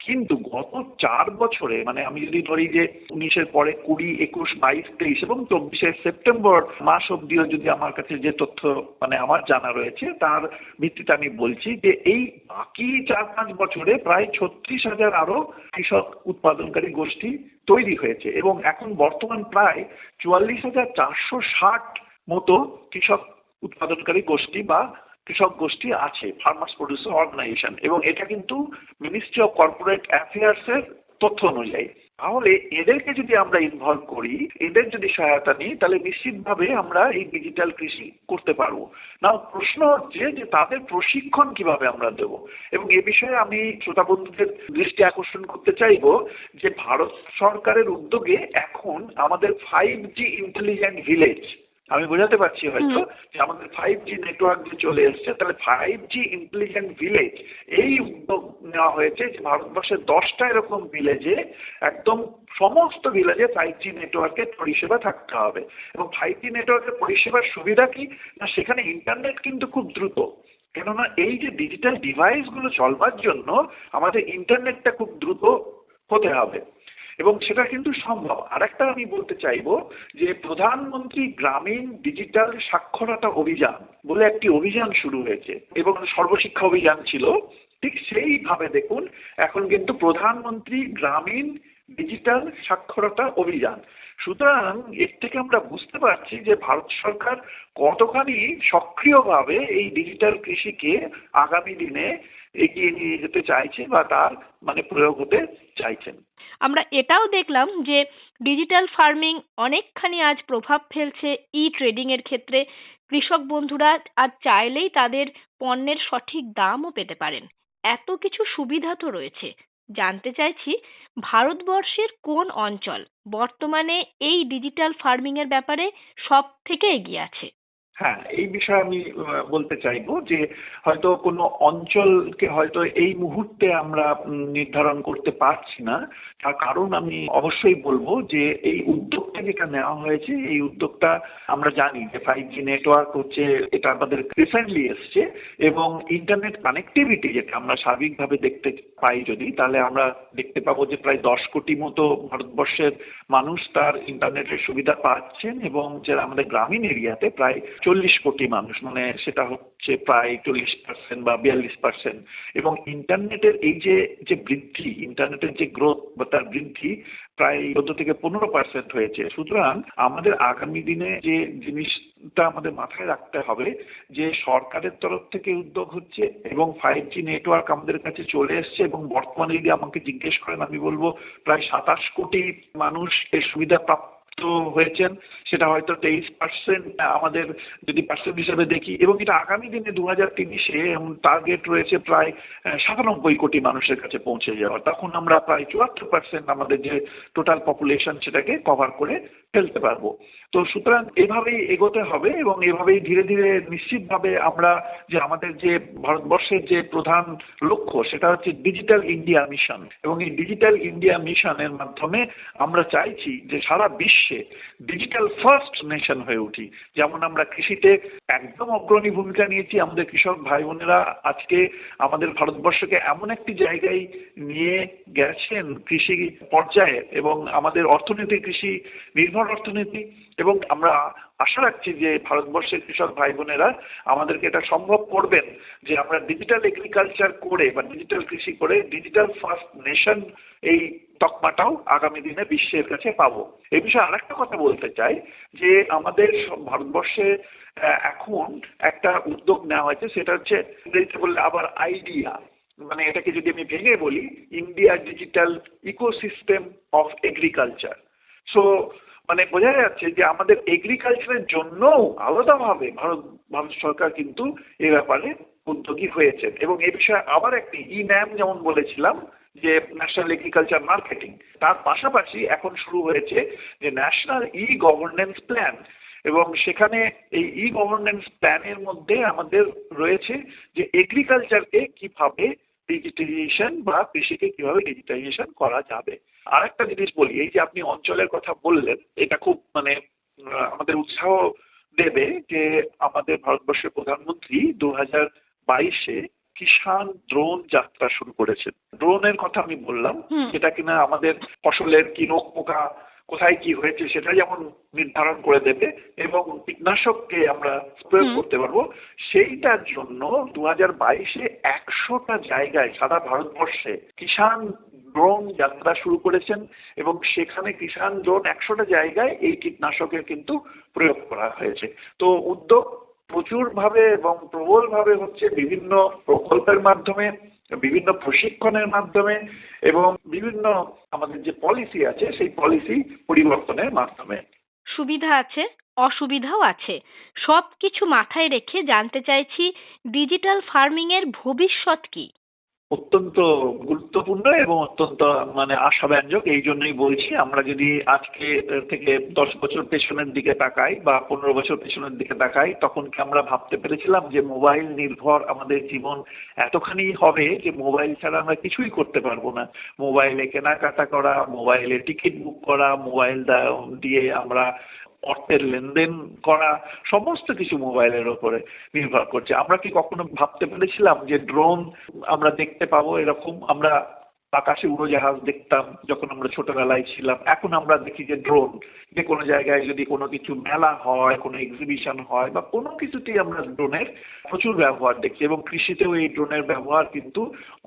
কিন্তু গত 4 বছরে মানে আমি যদি ধরি যে 19-এর পরে 20, 21, 22, 23 এবং 24 সেপ্টেম্বর মাস অব্দিও যদি আমার কাছে যে তথ্য মানে আমার জানা রয়েছে তার ভিত্তিতে আমি বলছি যে এই বাকি 4-5 বছরে প্রায় 36,000 আরো কৃষক উৎপাদনকারী গোষ্ঠী তৈরি হয়েছে এবং এখন বর্তমান প্রায় 44,460 মতো কৃষক উৎপাদনকারী গোষ্ঠী বা কৃষক গোষ্ঠী আছে, ফার্মার্স প্রডিউসার অর্গানাইজেশন। এবং এটা কিন্তু মিনিস্ট্রি অফ কর্পোরেট অ্যাফেয়ার্স এর তথ্য অনুযায়ী। তাহলে এদেরকে যদি আমরা ইনভলভ করি, এদের যদি সহায়তা নিই, তাহলে নিশ্চিতভাবে আমরা এই ডিজিটাল কৃষি করতে পারবো। না, প্রশ্ন হচ্ছে যে তাদের প্রশিক্ষণ কিভাবে আমরা দেব। এবং এ বিষয়ে আমি শ্রোতা বন্ধুদের দৃষ্টি আকর্ষণ করতে চাইবো যে ভারত সরকারের উদ্যোগে এখন আমাদের 5G ইন্টেলিজেন্ট ভিলেজ, আমি বোঝাতে পারছি হয়তো যে আমাদের 5G নেটওয়ার্ক যে চলে এসছে, তাহলে 5G ইন্টেলিজেন্ট ভিলেজ এই উদ্যোগ নেওয়া হয়েছে যে ভারতবর্ষের 10টা এরকম ভিলেজে, একদম সমস্ত ভিলেজে 5G নেটওয়ার্কের পরিষেবা থাকতে হবে। এবং 5G নেটওয়ার্কের পরিষেবার সুবিধা কি না, সেখানে ইন্টারনেট কিন্তু খুব দ্রুত, কেননা এই যে ডিজিটাল ডিভাইস গুলো চলবার জন্য আমাদের ইন্টারনেটটা খুব দ্রুত হতে হবে, এবং সেটা কিন্তু সম্ভব। আরেকটা আমি বলতে চাইবো যে প্রধানমন্ত্রী গ্রামীণ ডিজিটাল সাক্ষরতা অভিযান বলে একটি অভিযান শুরু হয়েছে, এবং সর্বশিক্ষা অভিযান ছিল, ঠিক সেইভাবে দেখুন এখন কিন্তু প্রধানমন্ত্রী গ্রামীণ ডিজিটাল সাক্ষরতা অভিযান। সুতরাং এর থেকে আমরা বুঝতে পারছি যে ভারত সরকার কতখানি সক্রিয়ভাবে এই ডিজিটাল কৃষিকে আগামী দিনে এগিয়ে নিয়ে যেতে চাইছে বা তার প্রয়োগ হতে চাইছেন। আমরা এটাও দেখলাম যে ডিজিটাল ফার্মিং অনেকখানি আজ প্রভাব ফেলছে ই ট্রেডিং এর ক্ষেত্রে। কৃষক বন্ধুরা আজ চাইলেই তাদের পণ্যের সঠিক দামও পেতে পারেন। এত কিছু সুবিধা তো রয়েছে। জানতে চাইছি, ভারতবর্ষের কোন অঞ্চল বর্তমানে এই ডিজিটাল ফার্মিং এর ব্যাপারে সব থেকে এগিয়ে আছে? হ্যাঁ, এই বিষয়ে আমি বলতে চাইবো যে হয়তো কোনো অঞ্চলকে হয়তো এই মুহূর্তে আমরা নির্ধারণ করতে পারছি না। তার কারণ আমি অবশ্যই বলবো যে এই উদ্যোগটা যেটা নেওয়া হয়েছে, এই উদ্যোগটা আমরা জানি যে 5G নেটওয়ার্ক হচ্ছে, এটা আমাদের রিসেন্টলি এসছে, এবং ইন্টারনেট কানেক্টিভিটি যেটা আমরা সার্বিকভাবে দেখতে পাই যদি, তাহলে আমরা দেখতে পাবো যে প্রায় 10 কোটি মতো ভারতবর্ষের মানুষ তার ইন্টারনেটের সুবিধা পাচ্ছেন, এবং যেটা আমাদের গ্রামীণ এরিয়াতে প্রায় 40 কোটি মানুষ, সেটা হচ্ছে প্রায় 40% বা 42%। এবং ইন্টারনেটের এই যে বৃদ্ধি, ইন্টারনেটের যে গ্রোথ বা তার বৃদ্ধি প্রায় 14 থেকে 15% হয়েছে। সুতরাং আমাদের আগামী দিনে যে জিনিসটা আমাদের মাথায় রাখতে হবে যে সরকারের তরফ থেকে উদ্যোগ হচ্ছে, এবং 5G নেটওয়ার্ক আমাদের কাছে চলে এসছে, এবং বর্তমানে যদি আমাকে জিজ্ঞেস করেন আমি বলবো প্রায় 27 কোটি মানুষ এর সুবিধা প্রাপ্ত হয়েছেন। সেটা হয়তো 23% আমাদের যদি পার্সেন্ট হিসেবে দেখি, এবং এটা আগামী দিনে 2030-এ টার্গেট রয়েছে প্রায় 97 কোটি মানুষের কাছে পৌঁছে যাওয়ার। তখন আমরা প্রায় 74% আমাদের যে টোটাল পপুলেশন সেটাকে কভার করে ফেলতে পারবো। তো সুতরাং এভাবেই এগোতে হবে, এবং এভাবেই ধীরে ধীরে নিশ্চিতভাবে আমরা যে আমাদের যে ভারতবর্ষের যে প্রধান লক্ষ্য সেটা হচ্ছে ডিজিটাল ইন্ডিয়া মিশন, এবং এই ডিজিটাল ইন্ডিয়া মিশনের মাধ্যমে আমরা চাইছি যে সারা বিশ্বে ডিজিটাল ফার্স্ট নেশন হয়ে উঠি। যেমন আমরা কৃষিতে একদম অগ্রণী ভূমিকা নিয়েছি, আমাদের কৃষক ভাই বোনেরা আজকে আমাদের ভারতবর্ষকে এমন একটি জায়গায় নিয়ে গেছেন কৃষি পর্যায়ে, এবং আমাদের অর্থনীতি কৃষি নির্ভর অর্থনীতি, এবং আমরা আশা রাখছি যে ভারতবর্ষের কৃষক ভাই বোনেরা আমাদেরকে এটা সম্ভব করবেন যে আমরা ডিজিটাল এগ্রিকালচার করে বা ডিজিটাল কৃষি করে ডিজিটাল ফার্স্ট নেশন এই তকমাটাও আগামী দিনে বিশ্বের কাছে পাবো। এই বিষয়ে আরেকটা কথা বলতে চাই যে আমাদের ভারতবর্ষে এখন একটা উদ্যোগ নেওয়া হয়েছে, সেটা হচ্ছে ইংরেজিতে বললে আবার আইডিয়া, এটাকে যদি আমি ভেঙে বলি, India digital ecosystem of agriculture. So বোঝা যাচ্ছে যে আমাদের এগ্রিকালচারের জন্য আলাদাভাবে ভারত সরকার কিন্তু এ ব্যাপারে উদ্যোগী হয়েছে। এবং এ বিষয়ে আবার একটি ন্যাম যেমন বলেছিলাম যে ন্যাশনাল এগ্রিকালচার মার্কেটিং, তার পাশাপাশি এখন শুরু হয়েছে যে ন্যাশনাল গভর্নেন্স প্ল্যান, এবং সেখানে এই গভর্নেন্স প্ল্যানের মধ্যে আমাদের রয়েছে যে এগ্রিকালচারকে কিভাবে ডিজিটাইজেশন বা কৃষিকে কিভাবে ডিজিটাইজেশন করা যাবে। আরেকটা জিনিস বলি, এই যে আপনি অঞ্চলের কথা বললেন, এটা খুব আমাদের উৎসাহ দেবে যে আমাদের ভারতবর্ষের প্রধানমন্ত্রী 2022-এ কিষাণ ড্রোন যাত্রা শুরু করেছেন। ড্রোনের কথা আমি বললাম, যেটা কিনা আমাদের ফসলের কি রোগ পোকা কোথায় কি হয়েছে সেটা যেমন নির্ধারণ করে দেবে, এবং কীটনাশককে আমরা প্রয়োগ করতে পারবো। সেইটার জন্য 2022-এ 100টা জায়গায় সারা ভারতবর্ষে কিষাণ ড্রোন যাত্রা শুরু করেছেন, এবং সেখানে কিষাণ ড্রোন 100টা জায়গায় এই কীটনাশকের কিন্তু প্রয়োগ করা হয়েছে। তো উদ্যোগ প্রচুরভাবে এবং প্রবলভাবে হচ্ছে বিভিন্ন প্রকল্পের মাধ্যমে, বিভিন্ন প্রশিক্ষণের মাধ্যমে এবং বিভিন্ন আমাদের যে পলিসি আছে সেই পলিসি পরিবর্তনের মাধ্যমে। সুবিধা আছে, অসুবিধাও আছে। সবকিছু মাথায় রেখে জানতে চাইছি ডিজিটাল ফার্মিং এর ভবিষ্যৎ কি? অত্যন্ত গুরুত্বপূর্ণ এবং অত্যন্ত আশাব্যঞ্জক। এই জন্যই বলছি, আমরা যদি আজকে থেকে 10 বছর পেছনের দিকে তাকাই বা 15 বছর পেছনের দিকে তাকাই, তখন কি আমরা ভাবতে পেরেছিলাম যে মোবাইল নির্ভর আমাদের জীবন এতখানি হবে যে মোবাইল ছাড়া আমরা কিছুই করতে পারবো না? মোবাইলে কেনাকাটা করা, মোবাইলে টিকিট বুক করা, মোবাইল দিয়ে আমরা অর্থের লেনদেন করা, সমস্ত কিছু মোবাইলের উপরে নির্ভর করছে। আমরা কি কখনো ভাবতে পেরেছিলাম যে ড্রোন আমরা দেখতে পাবো? এরকম আমরা আকাশে উড়োজাহাজ দেখতাম যখন আমরা ছোটবেলায় ছিলাম। এখন আমরা দেখি যে ড্রোন, যে কোনো জায়গায় যদি কোনো কিছু মেলা হয়, কোনো এক্সিবিশন হয় বা কোনো কিছুতেই আমরা ড্রোনের প্রচুর ব্যবহার দেখছি এবং কৃষিতেও এই ড্রোনের ব্যবহার কিন্তু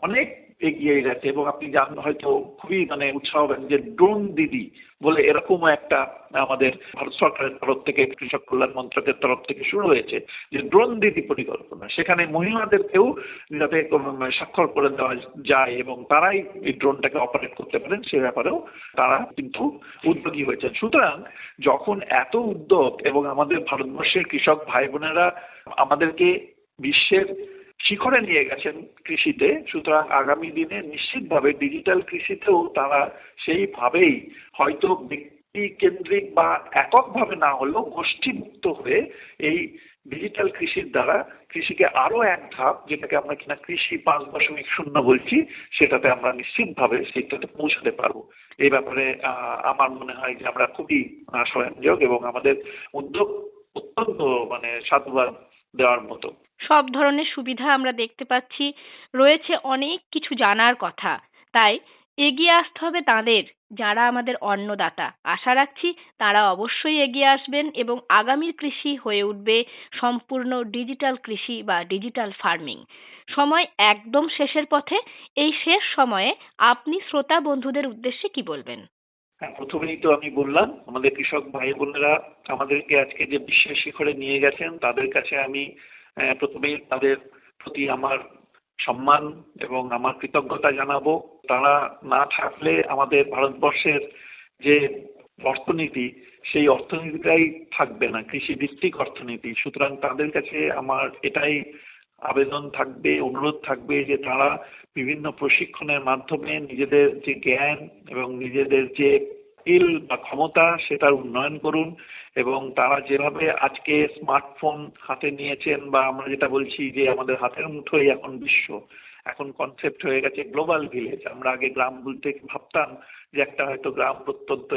অনেক এগিয়ে গেছে। এবং আপনি জানেন হয়তো, খুবই উৎসাহ পাবেন যে ড্রোন দিদি বলে এরকম একটা আমাদের ভারত সরকারের তরফ থেকে, কৃষক কল্যাণ মন্ত্রকের তরফ থেকে শুরু হয়েছে যে ড্রোন দিদি পরিকল্পনা। সেখানে মহিলাদেরকেও যাতে স্বাক্ষর করে দেওয়া যায় এবং তারাই এই ড্রোনটাকে অপারেট করতে পারেন, সে ব্যাপারেও তারা কিন্তু উদ্যোগী হয়েছেন। সুতরাং যখন এত উদ্যোগ এবং আমাদের ভারতবর্ষের কৃষক ভাই বোনেরা আমাদেরকে বিশ্বের শিখরে নিয়ে গেছেন কৃষিতে, সুতরাং আগামী দিনে নিশ্চিতভাবে ডিজিটাল কৃষিতেও তারা সেইভাবেই হয়তো ব্যক্তি কেন্দ্রিক বা এককভাবে না হলেও গোষ্ঠীমুক্ত হয়ে এই ডিজিটাল কৃষির দ্বারা কৃষিকে আরো এক ধাপ, যেটাকে আমরা কিনা কৃষি 5.0 বলছি, সেটাতে আমরা নিশ্চিতভাবে সেইটাতে পৌঁছাতে পারবো। এই ব্যাপারে আমার মনে হয় যে আমরা খুবই আশাব্যঞ্জক এবং আমাদের উদ্যোগ অত্যন্ত সাধুবাদ দেওয়ার মতো। সব ধরনের সুবিধা আমরা দেখতে পাচ্ছি, রয়েছে অনেক কিছু জানার কথা। তাই এগিয়ে আসতে হবে তাদের, যারা আমাদের অন্নদাতা। আশা রাখছি তারা অবশ্যই এগিয়ে আসবেন এবং আগামীর কৃষি হয়ে উঠবে সম্পূর্ণ ডিজিটাল কৃষি বা ডিজিটাল ফার্মিং। সময় একদম শেষের পথে। এই শেষ সময়ে আপনি শ্রোতা বন্ধুদের উদ্দেশ্যে কি বলবেন? হ্যাঁ, প্রথমেই তো আমি বললাম আমাদের কৃষক ভাই বোনেরা আমাদেরকে আজকে যে বিশ্বের শিখরে নিয়ে গেছেন, তাদের কাছে আমি প্রথমেই তাদের প্রতি আমার সম্মান এবং আমার কৃতজ্ঞতা জানাবো। তারা না থাকলে আমাদের ভারতবর্ষের যে অর্থনীতি, সেই অর্থনীতিটাই থাকবে না, কৃষি ভিত্তিক অর্থনীতি। সুতরাং তাদের কাছে আমার এটাই আবেদন থাকবে, অনুরোধ থাকবে যে তারা বিভিন্ন প্রশিক্ষণের মাধ্যমে নিজেদের যে জ্ঞান এবং নিজেদের যে স্কিল বা ক্ষমতা, সেটার উন্নয়ন করুন। এবং তারা যেভাবে আজকে স্মার্টফোন হাতে নিয়েছেন, বা আমরা যেটা বলছি যে আমাদের হাতের মুঠোই এখন বিশ্ব, এখন কনসেপ্ট হয়ে গেছে গ্লোবাল ভিলেজ। আমরা আগে গ্রাম বলতে ভাবতাম যে একটা হয়তো গ্রাম প্রত্যন্ত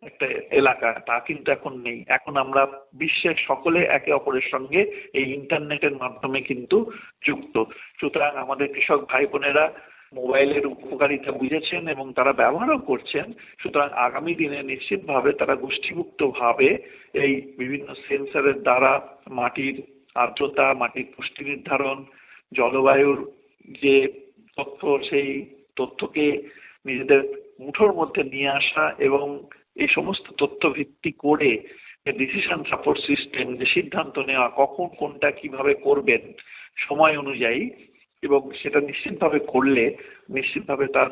একটা এলাকা, তা কিন্তু এখন নেই। এখন আমরা বিশ্বের সকলে একে অপরের সঙ্গে এই ইন্টারনেটের মাধ্যমে কিন্তু যুক্ত। সুতরাং আমাদের কৃষক ভাই বোনেরা মোবাইলের উপকারিতা বুঝেছেন এবং তারা ব্যবহারও করছেন। সুতরাং আগামী দিনে নিশ্চিতভাবে তারা গোষ্ঠীভুক্তভাবে এই বিভিন্ন সেন্সরের দ্বারা মাটির আর্দ্রতা, মাটির পুষ্টি নির্ধারণ, জলবায়ুর যে তথ্য, সেই তথ্যকে নিজেদের মুঠোর মধ্যে নিয়ে আসা এবং এই সমস্ত তথ্য ভিত্তি করে ডিসিশন সাপোর্ট সিস্টেম, যে সিদ্ধান্ত নেওয়া কখন কোনটা কিভাবে করবেন সময় অনুযায়ী, এবং সেটা নিশ্চিতভাবে করলে নিশ্চিতভাবে তার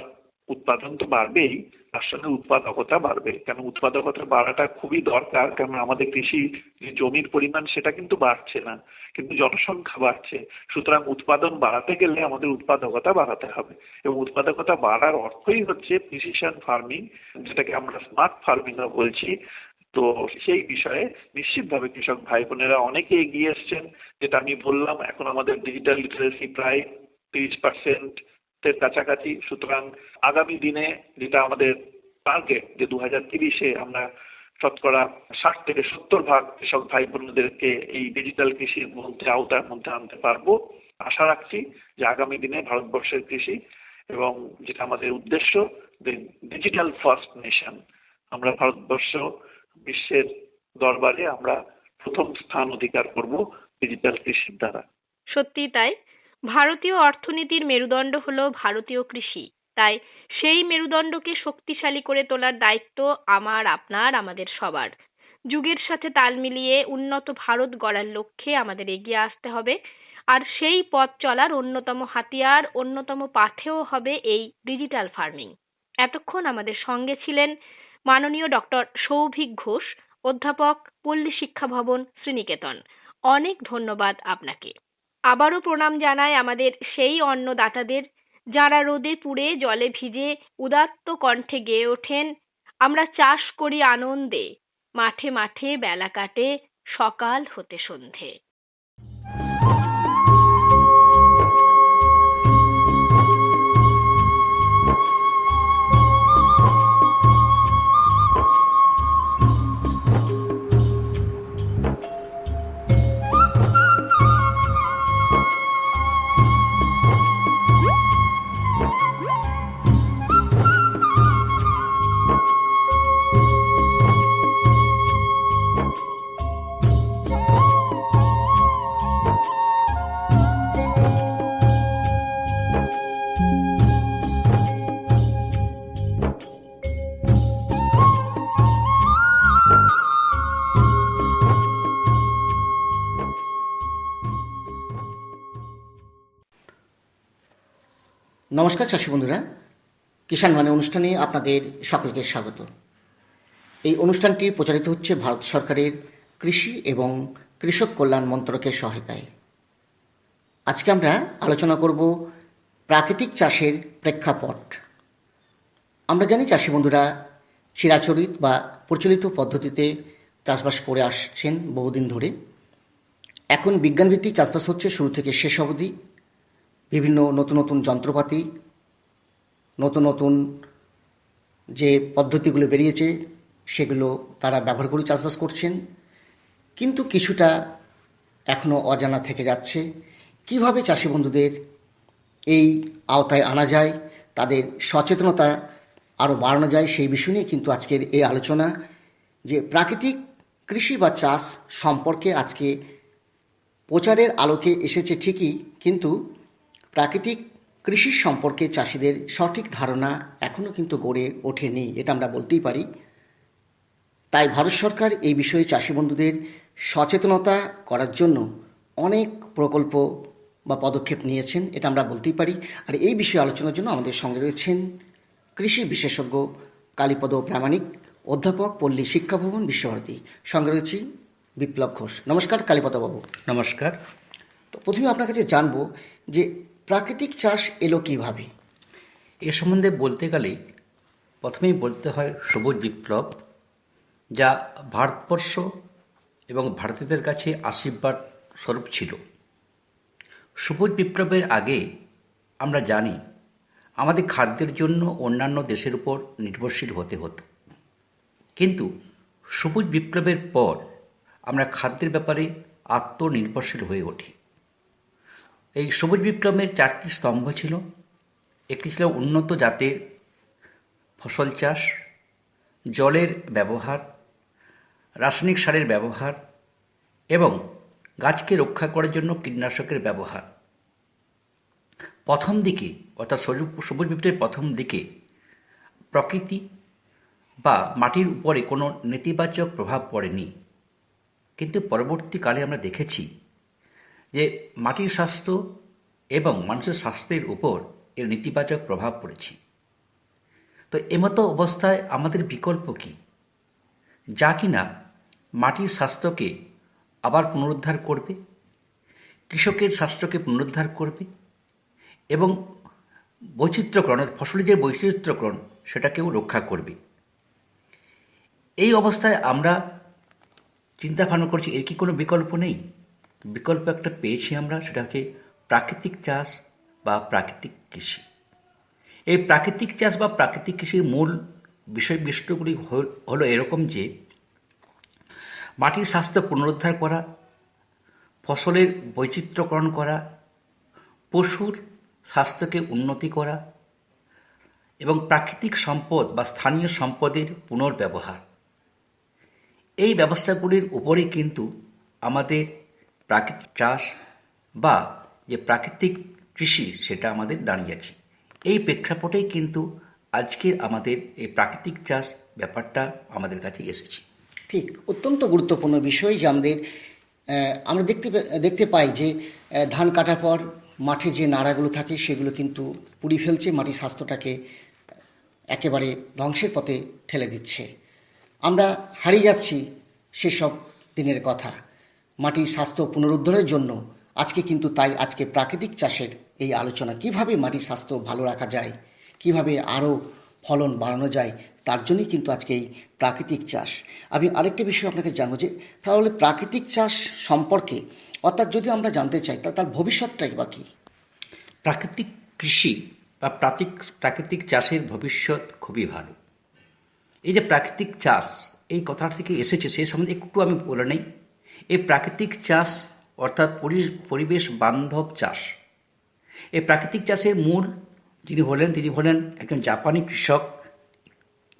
উৎপাদন তো বাড়বেই, তার সঙ্গে উৎপাদকতা বাড়বে। কেন উৎপাদকতা বাড়াটা খুবই দরকার, কারণ আমাদের কৃষি যে জমির পরিমাণ সেটা কিন্তু বাড়ছে না, কিন্তু জনসংখ্যা বাড়ছে। সুতরাং উৎপাদন বাড়াতে গেলে আমাদের উৎপাদকতা বাড়াতে হবে, এবং উৎপাদকতা বাড়ার অর্থই হচ্ছে প্রিসিশন ফার্মিং, যেটাকে আমরা স্মার্ট ফার্মিং বলছি। তো সেই বিষয়ে নিশ্চিতভাবে কৃষক ভাই বোনেরা অনেকে এগিয়ে এসছেন, যেটা আমি বললাম। এখন আমাদের ডিজিটাল লিটারেসি প্রায় 30% এর কাছাকাছি। সুতরাং আগামী দিনে যেটা আমাদের টার্গেট, যে 2030-এ আমরা শতকরা 60 থেকে 70% কৃষক ভাই বোনদেরকে এই ডিজিটাল কৃষির মধ্যে, আওতার মধ্যে আনতে পারবো। আশা রাখছি যে আগামী দিনে ভারতবর্ষের কৃষি, এবং যেটা আমাদের উদ্দেশ্য, ডিজিটাল ফার্স্ট নেশন, আমরা ভারতবর্ষ বিশ্বের দরবারে আমরা প্রথম স্থান অধিকার করব ডিজিটাল কৃষির দ্বারা। সত্যি তাই। ভারতীয় অর্থনীতির মেরুদণ্ড হলো ভারতীয় কৃষি। তাই সেই মেরুদণ্ডকে শক্তিশালী করে তোলার দায়িত্ব আমার, আপনার, আমাদের সবার। যুগের সাথে তাল মিলিয়ে উন্নত ভারত গড়ার লক্ষ্যে আমাদের এগিয়ে আসতে হবে। আর সেই পথ চলার অন্যতম হাতিয়ার, অন্যতম পাথেয় হবে এই ডিজিটাল ফার্মিং। এতক্ষণ আমাদের সঙ্গে ছিলেন মাননীয় ডক্টর সৌভিক ঘোষ, অধ্যাপক, পল্লী শিক্ষা ভবন, শ্রীনিকেতন। অনেক ধন্যবাদ আপনাকে। আবারও প্রণাম জানাই আমাদের সেই অন্নদাতাদের, যারা রোদে পুড়ে জলে ভিজে উদাত্ত কণ্ঠে গেয়ে ওঠেন, আমরা চাষ করি আনন্দে, মাঠে মাঠে বেলা কাটে সকাল হতে সন্ধে। নমস্কার চাষি বন্ধুরা, কিষাণ মানে অনুষ্ঠানে আপনাদের সকলকে স্বাগত। এই অনুষ্ঠানটি প্রচারিত হচ্ছে ভারত সরকারের কৃষি এবং কৃষক কল্যাণ মন্ত্রকের সহায়তায়। আজকে আমরা আলোচনা করব প্রাকৃতিক চাষের প্রেক্ষাপট। আমরা জানি চাষি বন্ধুরা চিরাচরিত বা প্রচলিত পদ্ধতিতে চাষবাস করে আসছেন বহুদিন ধরে। এখন বিজ্ঞানভিত্তিক চাষবাস হচ্ছে শুরু থেকে শেষ অবধি। বিভিন্ন নতুন নতুন যন্ত্রপাতি, নতুন নতুন যে পদ্ধতিগুলো বেরিয়েছে সেগুলো তারা ব্যবহার করে চাষবাস করছেন, কিন্তু কিছুটা এখনও অজানা থেকে যাচ্ছে। কিভাবে চাষি বন্ধুদের এই আওতায় আনা যায়, তাদের সচেতনতা আরও বাড়ানো যায়, সেই বিষয় নিয়ে কিন্তু আজকের এই আলোচনা। যে প্রাকৃতিক কৃষি বা চাষ সম্পর্কে আজকে প্রচারের আলোকে এসেছে ঠিকই, কিন্তু প্রাকৃতিক কৃষি সম্পর্কে চাষিদের সঠিক ধারণা এখনও কিন্তু গড়ে ওঠেনি, এটা আমরা বলতেই পারি। তাই ভারত সরকার এই বিষয়ে চাষি বন্ধুদের সচেতনতা করার জন্য অনেক প্রকল্প বা পদক্ষেপ নিয়েছেন, এটা আমরা বলতেই পারি। আর এই বিষয়ে আলোচনার জন্য আমাদের সঙ্গে রয়েছেন কৃষি বিশেষজ্ঞ কালীপদ প্রামাণিক, অধ্যাপক, পল্লী শিক্ষা ভবন, বিশ্বভারতী। সঙ্গে রয়েছি বিপ্লব ঘোষ। নমস্কার কালীপদবাবু। নমস্কার। তো প্রথমে আপনার কাছে জানবো যে প্রাকৃতিক চাষ এলো কিভাবে? এ সম্বন্ধে বলতে গেলে প্রথমেই বলতে হয় সবুজ বিপ্লব, যা ভারতবর্ষ এবং ভারতীয়দের কাছে আশীর্বাদ স্বরূপ ছিল। সবুজ বিপ্লবের আগে আমরা জানি আমাদের খাদ্যের জন্য অন্যান্য দেশের উপর নির্ভরশীল হতে হতো, কিন্তু সবুজ বিপ্লবের পর আমরা খাদ্যের ব্যাপারে আত্মনির্ভরশীল হয়ে উঠি। এই সবুজ বিপ্লবের 4টি স্তম্ভ ছিল। একটি ছিল উন্নত জাতের ফসল চাষ, জলের ব্যবহার, রাসায়নিক সারের ব্যবহার এবং গাছকে রক্ষা করার জন্য কীটনাশকের ব্যবহার। প্রথম দিকে অর্থাৎ সবুজ বিপ্লবের প্রথম দিকে প্রকৃতি বা মাটির উপরে কোনো নেতিবাচক প্রভাব পড়েনি, কিন্তু পরবর্তীকালে আমরা দেখেছি যে মাটির স্বাস্থ্য এবং মানুষের স্বাস্থ্যের উপর এর নেতিবাচক প্রভাব পড়েছে। তো এমতো অবস্থায় আমাদের বিকল্প কী, যা কিনা মাটির স্বাস্থ্যকে আবার পুনরুদ্ধার করবে, কৃষকের স্বাস্থ্যকে পুনরুদ্ধার করবে এবং বৈচিত্র্যকরণ, ফসলের যে বৈচিত্র্যকরণ সেটাকেও রক্ষা করবে। এই অবস্থায় আমরা চিন্তা ভাবনা করছি এর কি কোনো বিকল্প নেই? বিকল্প একটা পেয়েছি আমরা, সেটা হচ্ছে প্রাকৃতিক চাষ বা প্রাকৃতিক কৃষি। এই প্রাকৃতিক চাষ বা প্রাকৃতিক কৃষির মূল বিষয়বস্তুগুলি হলো এরকম যে মাটির স্বাস্থ্য পুনরুদ্ধার করা, ফসলের বৈচিত্র্যকরণ করা, পশুর স্বাস্থ্যকে উন্নতি করা এবং প্রাকৃতিক সম্পদ বা স্থানীয় সম্পদের পুনর্ব্যবহার। এই ব্যবস্থাগুলির উপরেই কিন্তু আমাদের প্রাকৃতিক চাষ বা যে প্রাকৃতিক কৃষি সেটা আমাদের দাঁড়িয়ে আছে। এই প্রেক্ষাপটেই কিন্তু আজকের আমাদের এই প্রাকৃতিক চাষ ব্যাপারটা আমাদের কাছে এসেছে। ঠিক, অত্যন্ত গুরুত্বপূর্ণ বিষয় যে আমরা দেখতে পাই যে ধান কাটার পর মাঠে যে নাড়াগুলো থাকে সেগুলো কিন্তু পুড়ি ফেলছে, মাটির স্বাস্থ্যটাকে একেবারে ধ্বংসের পথে ঠেলে দিচ্ছে। আমরা হারিয়ে যাচ্ছি সেসব দিনের কথা। মাটির স্বাস্থ্য পুনরুদ্ধারের জন্য আজকে প্রাকৃতিক চাষের এই আলোচনা, কিভাবে মাটির স্বাস্থ্য ভালো রাখা যায়, কিভাবে আরও ফলন বাড়ানো যায়, তার জন্যই কিন্তু আজকে এই প্রাকৃতিক চাষ। আমি আরেকটা বিষয় আপনাকে জানবো যে তাহলে প্রাকৃতিক চাষ সম্পর্কে, অর্থাৎ যদি আমরা জানতে চাই তার ভবিষ্যৎটাই বা কী? প্রাকৃতিক কৃষি বা প্রাকৃতিক চাষের ভবিষ্যৎ খুবই ভালো। এই যে প্রাকৃতিক চাষ, এই কথাটা থেকে এসেছে, সে সম্বন্ধে একটু আমি বলে নেই। এই প্রাকৃতিক চাষ অর্থাৎ পরিবেশ বান্ধব চাষ। এই প্রাকৃতিক চাষের মূল তিনি হলেন একজন জাপানি কৃষক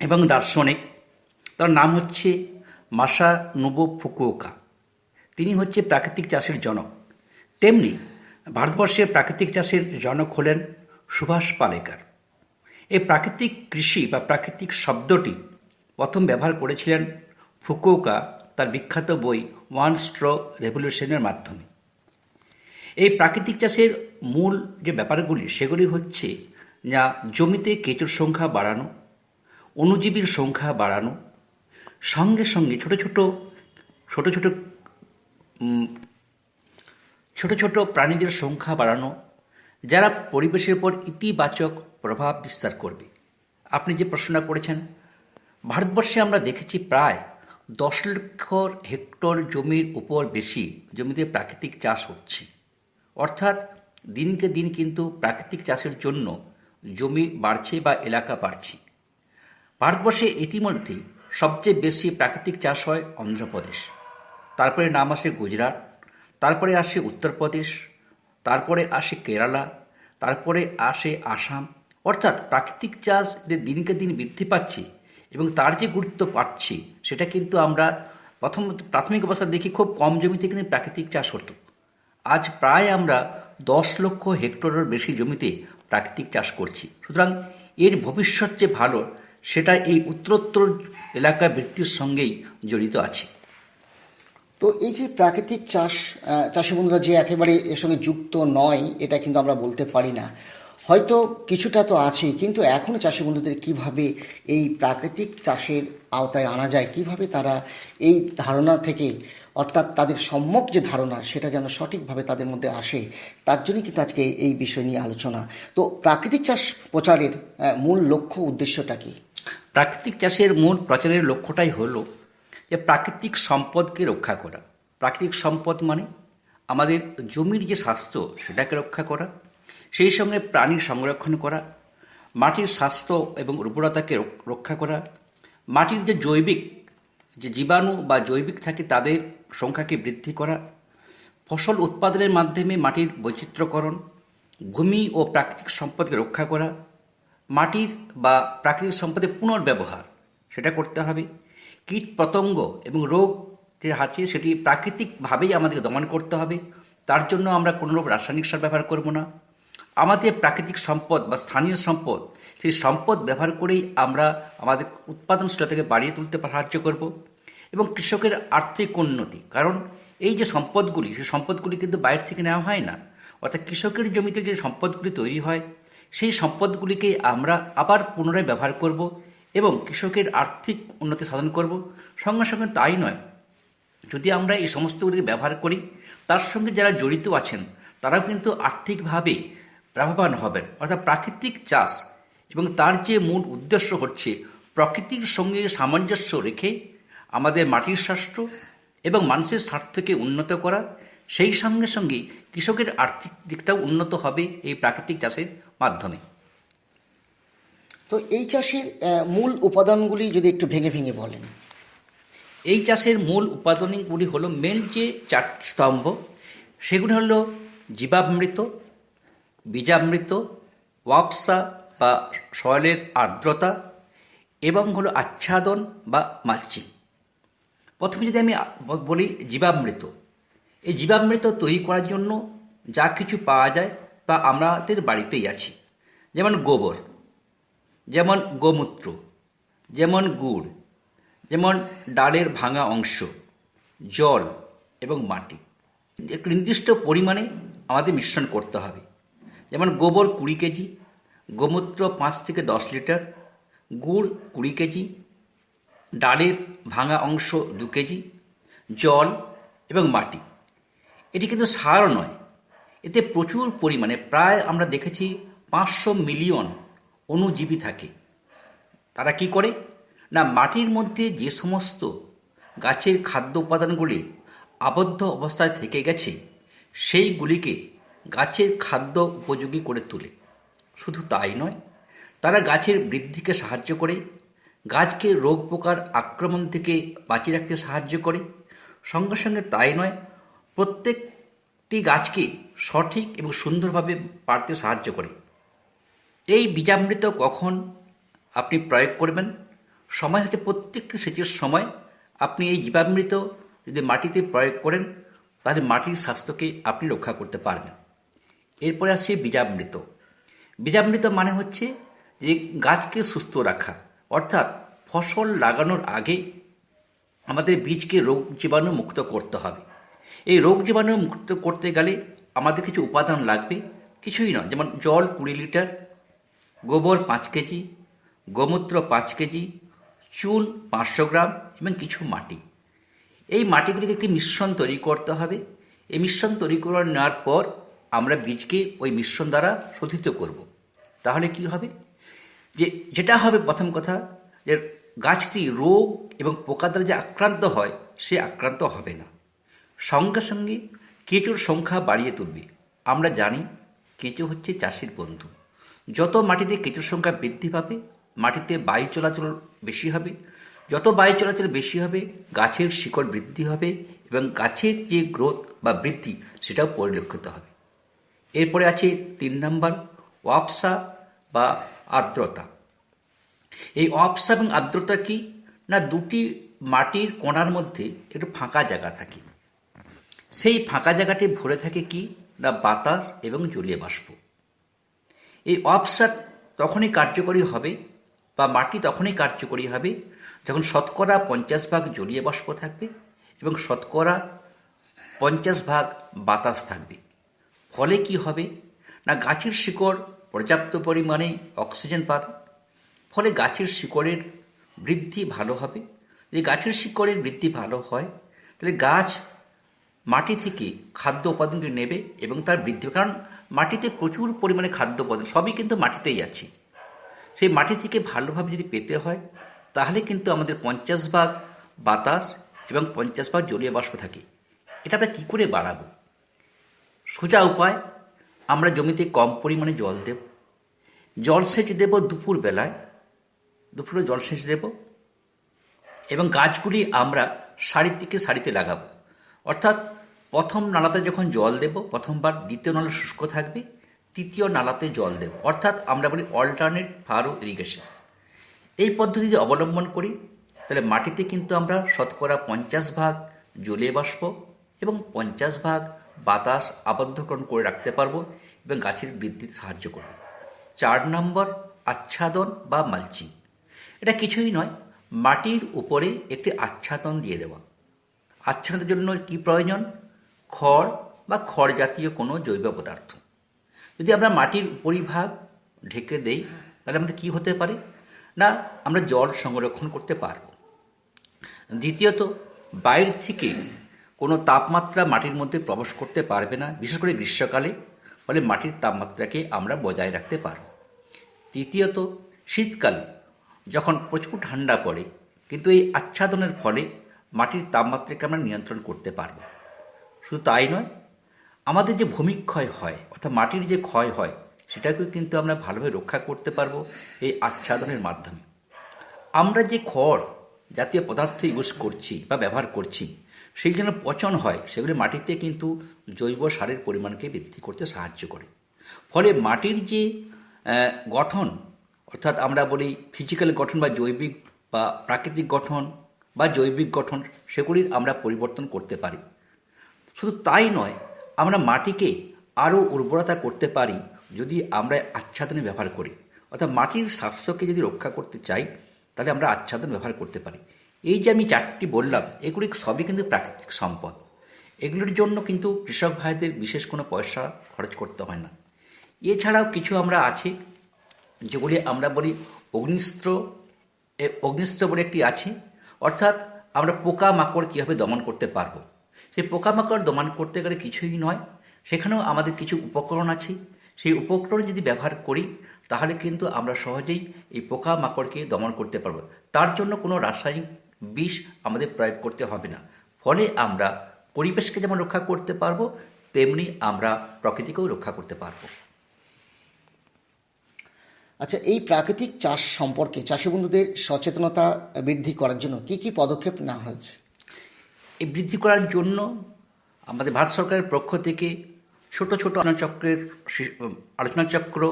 এবং দার্শনিক। তার নাম হচ্ছে মাসানোবু ফুকুওকা। তিনি হচ্ছে প্রাকৃতিক চাষের জনক। তেমনি ভারতবর্ষের প্রাকৃতিক চাষের জনক হলেন সুভাষ পালেকার। এই প্রাকৃতিক কৃষি বা প্রাকৃতিক শব্দটি প্রথম ব্যবহার করেছিলেন ফুকুওকা তার বিখ্যাত বই ওয়ান স্ট্র রেভলিউশনের মাধ্যমে। এই প্রাকৃতিক চাষের মূল যে ব্যাপারগুলি সেগুলি হচ্ছে যা জমিতে কেঁচোর সংখ্যা বাড়ানো, অণুজীবীর সংখ্যা বাড়ানো, সঙ্গে সঙ্গে ছোট ছোট প্রাণীদের সংখ্যা বাড়ানো, যারা পরিবেশের উপর ইতিবাচক প্রভাব বিস্তার করবে। আপনি যে প্রশ্নটা করেছেন, ভারতবর্ষে আমরা দেখেছি প্রায় 10 লক্ষ হেক্টর জমির উপর বেশি জমিতে প্রাকৃতিক চাষ হচ্ছে। অর্থাৎ দিনকে দিন কিন্তু প্রাকৃতিক চাষের জন্য জমি বাড়ছে বা এলাকা বাড়ছে। ভারতবর্ষে ইতিমধ্যে সবচেয়ে বেশি প্রাকৃতিক চাষ হয় অন্ধ্রপ্রদেশ, তারপরে নাম আসে গুজরাট, তারপরে আসে উত্তরপ্রদেশ, তারপরে আসে কেরালা, তারপরে আসে আসাম। অর্থাৎ প্রাকৃতিক চাষ যে দিনকে দিন বৃদ্ধি পাচ্ছে এবং তার যে গুরুত্ব পাচ্ছে সেটা কিন্তু আমরা প্রাথমিক অবস্থা দেখি খুব কম জমিতে কিন্তু প্রাকৃতিক চাষ হতো। আজ প্রায় আমরা 10 লক্ষ হেক্টরের বেশি জমিতে প্রাকৃতিক চাষ করছি। সুতরাং এর ভবিষ্যৎ যে ভালো সেটা এই উত্তরোত্তর এলাকা বৃদ্ধির সঙ্গেই জড়িত আছে। তো এই যে প্রাকৃতিক চাষি বন্ধুরা যে একেবারে এর সঙ্গে যুক্ত নয়, এটা কিন্তু আমরা বলতে পারি না। হয়তো কিছুটা তো আছেই, কিন্তু এখনও চাষি বন্ধুদের কিভাবে এই প্রাকৃতিক চাষের আওতায় আনা যায়, কিভাবে তারা এই ধারণা থেকে, অর্থাৎ তাদের সম্যক যে ধারণা সেটা যেন সঠিকভাবে তাদের মধ্যে আসে, তার জন্যই কিন্তু আজকে এই বিষয় নিয়ে আলোচনা। তো প্রাকৃতিক চাষ প্রচারের মূল লক্ষ্য উদ্দেশ্যটা কি? প্রাকৃতিক চাষের মূল প্রচারের লক্ষ্যটাই হলো যে প্রাকৃতিক সম্পদকে রক্ষা করা। প্রাকৃতিক সম্পদ মানে আমাদের জমির যে স্বাস্থ্য সেটাকে রক্ষা করা, সেই সঙ্গে প্রাণীর সংরক্ষণ করা, মাটির স্বাস্থ্য এবং উর্বরতাকে রক্ষা করা, মাটির যে জৈবিক যে জীবাণু বা জৈবিক থাকে তাদের সংখ্যাকে বৃদ্ধি করা, ফসল উৎপাদনের মাধ্যমে মাটির বৈচিত্র্যকরণ, ভূমি ও প্রাকৃতিক সম্পদকে রক্ষা করা, মাটির বা প্রাকৃতিক সম্পদের পুনর্ব্যবহার সেটা করতে হবে। কীট পতঙ্গ এবং রোগ যে আছে সেটি প্রাকৃতিকভাবেই আমাদেরকে দমন করতে হবে। তার জন্য আমরা কোনোরূপ রাসায়নিক সার ব্যবহার করব না। আমাদের প্রাকৃতিক সম্পদ বা স্থানীয় সম্পদ, সেই সম্পদ ব্যবহার করেই আমরা আমাদের উৎপাদনশীলতাকে বাড়িয়ে তুলতে সাহায্য করব। এবং কৃষকের আর্থিক উন্নতি, কারণ এই যে সম্পদগুলি, সেই সম্পদগুলি কিন্তু বাইরে থেকে নেওয়া হয় না। অর্থাৎ কৃষকের জমিতে যে সম্পদগুলি তৈরি হয় সেই সম্পদগুলিকে আমরা আবার পুনরায় ব্যবহার করব এবং কৃষকের আর্থিক উন্নতি সাধন করব। সঙ্গে সঙ্গে তাই নয়, যদি আমরা এই সমস্তগুলিকে ব্যবহার করি, তার সঙ্গে যারা জড়িত আছেন তারাও কিন্তু আর্থিকভাবে লাভবান হবেন। অর্থাৎ প্রাকৃতিক চাষ এবং তার যে মূল উদ্দেশ্য হচ্ছে প্রকৃতির সঙ্গে সামঞ্জস্য রেখে আমাদের মাটির স্বাস্থ্য এবং মানুষের স্বার্থকে উন্নত করা, সেই সঙ্গে সঙ্গে কৃষকের আর্থিক দিকটাও উন্নত হবে এই প্রাকৃতিক চাষের মাধ্যমে। তো এই চাষের মূল উপাদানগুলি যদি একটু ভেঙে ভেঙে বলেন। এই চাষের মূল উপাদানগুলি হলো মেন যে 4টি স্তম্ভ, সেগুলি হলো জীবামৃত, বীজামৃত, ওয়াপসা বা সয়েলের আর্দ্রতা এবং হলো আচ্ছাদন বা মালচিং। প্রথমে যদি আমি বলি জীবামৃত, এই জীবামৃত তৈরি করার জন্য যা কিছু পাওয়া যায় তা আমাদের বাড়িতেই আছে। যেমন গোবর, যেমন গোমূত্র, যেমন গুড়, যেমন ডালের ভাঙা অংশ, জল এবং মাটি এক নির্দিষ্ট পরিমাণে আমাদের মিশ্রণ করতে হবে। যেমন গোবর 20 কেজি, গোমূত্র 5 থেকে 10 লিটার, গুড় 20 কেজি, ডালের ভাঙা অংশ 2 কেজি, জল এবং মাটি। এটি কিন্তু সার নয়, এতে প্রচুর পরিমাণে প্রায় আমরা দেখেছি 500 মিলিয়ন অণুজীবী থাকে। তারা কি করে না, মাটির মধ্যে যে সমস্ত গাছের খাদ্য উপাদানগুলি আবদ্ধ অবস্থায় থেকে গেছে সেইগুলিকে গাছের খাদ্য উপযোগী করে তোলে। শুধু তাই নয়, তারা গাছের বৃদ্ধিকে সাহায্য করে, গাছকে রোগ পোকার আক্রমণ থেকে বাঁচিয়ে রাখতে সাহায্য করে। সঙ্গে সঙ্গে তাই নয়, প্রত্যেকটি গাছকে সঠিক এবং সুন্দরভাবে বাড়তে সাহায্য করে। এই বীজামৃত কখন আপনি প্রয়োগ করবেন? সময় হচ্ছে প্রত্যেকটি সেচের সময়। আপনি এই জীবামৃত যদি মাটিতে প্রয়োগ করেন তাহলে মাটির স্বাস্থ্যকে আপনি রক্ষা করতে পারবেন। এরপরে আসছে বীজামৃত। বীজামৃত মানে হচ্ছে যে গাছকে সুস্থ রাখা, অর্থাৎ ফসল লাগানোর আগে আমাদের বীজকে রোগ জীবাণু মুক্ত করতে হবে। এই রোগ জীবাণু মুক্ত করতে গেলে আমাদের কিছু উপাদান লাগবে, কিছুই নয়, যেমন জল 20 লিটার, গোবর 5 কেজি, গোমূত্র 5 কেজি, চুন 500 গ্রাম এবং কিছু মাটি। এই মাটিগুলিকে একটি মিশ্রণ তৈরি করতে হবে। এই মিশ্রণ তৈরি করে নেওয়ার পর আমরা বীজকে ওই মিশ্রণ দ্বারা শোধিত করব। তাহলে কি হবে, যেটা হবে প্রথম কথা, যে গাছটি রোগ এবং পোকা দ্বারা যে আক্রান্ত হয় সে আক্রান্ত হবে না। সঙ্গে সঙ্গে কেঁচোর সংখ্যা বাড়িয়ে তুলবে। আমরা জানি কেঁচো হচ্ছে চাষির বন্ধু। যত মাটিতে কেঁচোর সংখ্যা বৃদ্ধি পাবে, মাটিতে বায়ু চলাচল বেশি হবে। যত বায়ু চলাচল বেশি হবে, গাছের শিকড় বৃদ্ধি হবে এবং গাছের যে গ্রোথ বা বৃদ্ধি সেটাও পরিলক্ষিত হবে। এরপরে আছে 3 নম্বর, ওয়াপসা বা আর্দ্রতা। এই ওয়াপসা এবং আর্দ্রতা কি না, দুটি মাটির কোণার মধ্যে একটু ফাঁকা জায়গা থাকে। সেই ফাঁকা জায়গাটি ভরে থাকে কি না, বাতাস এবং জলীয় বাষ্প। এই ওয়াপসা তখনই কার্যকরী হবে বা মাটি তখনই কার্যকরী হবে যখন 50% জলীয় বাষ্প থাকবে এবং 50% বাতাস থাকবে। ফলে কি হবে না, গাছের শিকড় পর্যাপ্ত পরিমাণে অক্সিজেন পাবে। ফলে গাছের শিকড়ের বৃদ্ধি ভালো হবে। যদি গাছের শিকড়ের বৃদ্ধি ভালো হয় তাহলে গাছ মাটি থেকে খাদ্য উপাদানকে নেবে এবং তার বৃদ্ধি, কারণ মাটিতে প্রচুর পরিমাণে খাদ্য উপাদান, সবই কিন্তু মাটিতেই আছে। সেই মাটি থেকে ভালোভাবে যদি পেতে হয় তাহলে কিন্তু আমাদের 50% বাতাস এবং 50% জলীয় বাষ্প থাকে। এটা আমরা কী করে বাড়াবো? সোজা উপায়, আমরা জমিতে কম পরিমাণে জল দেব। জলসেচ দেব দুপুরে জলসেচ দেব এবং গাছগুলি আমরা সারির থেকে সারিতে লাগাবো। অর্থাৎ প্রথম নালাতে যখন জল দেব প্রথমবার, দ্বিতীয় নালা শুষ্ক থাকবে, তৃতীয় নালাতে জল দেব। অর্থাৎ আমরা বলি অল্টারনেট ফারো ইরিগেশন। এই পদ্ধতি যদি অবলম্বন করি তাহলে মাটিতে কিন্তু আমরা 50% জলীয় বাষ্প এবং 50% বাতাস আবদ্ধকরণ করে রাখতে পারবো এবং গাছের বৃদ্ধিতে সাহায্য করবে। 4 নম্বর, আচ্ছাদন বা মালচিং। এটা কিছুই নয়, মাটির উপরে একটি আচ্ছাদন দিয়ে দেওয়া। আচ্ছাদনের জন্য কি প্রয়োজন? খড় বা খড় জাতীয় কোনো জৈব পদার্থ। যদি আমরা মাটির উপরিভাগ ঢেকে দেই তাহলে আমাদের কি হতে পারে না, আমরা জল সংরক্ষণ করতে পারব। দ্বিতীয়ত, বাইরে থেকে কোনো তাপমাত্রা মাটির মধ্যে প্রবেশ করতে পারবে না, বিশেষ করে গ্রীষ্মকালে। ফলে মাটির তাপমাত্রাকে আমরা বজায় রাখতে পারব। তৃতীয়ত, শীতকালে যখন প্রচুর ঠান্ডা পড়ে কিন্তু এই আচ্ছাদনের ফলে মাটির তাপমাত্রাকে আমরা নিয়ন্ত্রণ করতে পারব। শুধু তাই নয়, আমাদের যে ভূমিক্ষয় হয় অর্থাৎ মাটির যে ক্ষয় হয় সেটাকেও কিন্তু আমরা ভালোভাবে রক্ষা করতে পারবো এই আচ্ছাদনের মাধ্যমে। আমরা যে খড় জাতীয় পদার্থ ইউজ করছি বা ব্যবহার করছি সেই যেন পচন হয়, সেগুলি মাটিতে কিন্তু জৈব সারের পরিমাণকে বৃদ্ধি করতে সাহায্য করে। ফলে মাটির যে গঠন, অর্থাৎ আমরা বলি ফিজিক্যাল গঠন বা জৈবিক বা প্রাকৃতিক গঠন বা জৈবিক গঠন, সেগুলির আমরা পরিবর্তন করতে পারি। শুধু তাই নয়, আমরা মাটিকে আরও উর্বরতা করতে পারি যদি আমরা আচ্ছাদনে ব্যবহার করি। অর্থাৎ মাটির স্বাস্থ্যকে যদি রক্ষা করতে চাই তাহলে আমরা আচ্ছাদন ব্যবহার করতে পারি। এই যে আমি চারটি বললাম, এগুলি সবই কিন্তু প্রাকৃতিক সম্পদ। এগুলোর জন্য কিন্তু কৃষক ভাইদের বিশেষ কোনো পয়সা খরচ করতে হয় না। এছাড়াও কিছু আমরা আছে যেগুলি আমরা বলি অগ্নিস্ত্র। অগ্নিস্ত্র বলে একটি আছে, অর্থাৎ আমরা পোকা মাকড় কীভাবে দমন করতে পারবো। সেই পোকামাকড় দমন করতে গেলে কিছুই নয়, সেখানেও আমাদের কিছু উপকরণ আছে। সেই উপকরণ যদি ব্যবহার করি তাহলে কিন্তু আমরা সহজেই এই পোকামাকড়কে দমন করতে পারবো। তার জন্য কোনো রাসায়নিক বিষ আমাদের প্রয়োগ করতে হবে না। ফলে আমরা পরিবেশকে যেমন রক্ষা করতে পারবো, তেমনি আমরা প্রকৃতিকেও রক্ষা করতে পারবো। আচ্ছা, এই প্রাকৃতিক চাষ সম্পর্কে চাষি বন্ধুদের সচেতনতা বৃদ্ধি করার জন্য কি কি পদক্ষেপ নেওয়া হয়েছে? এই বৃদ্ধি করার জন্য আমাদের ভারত সরকারের পক্ষ থেকে ছোট ছোট আলোচনা চক্র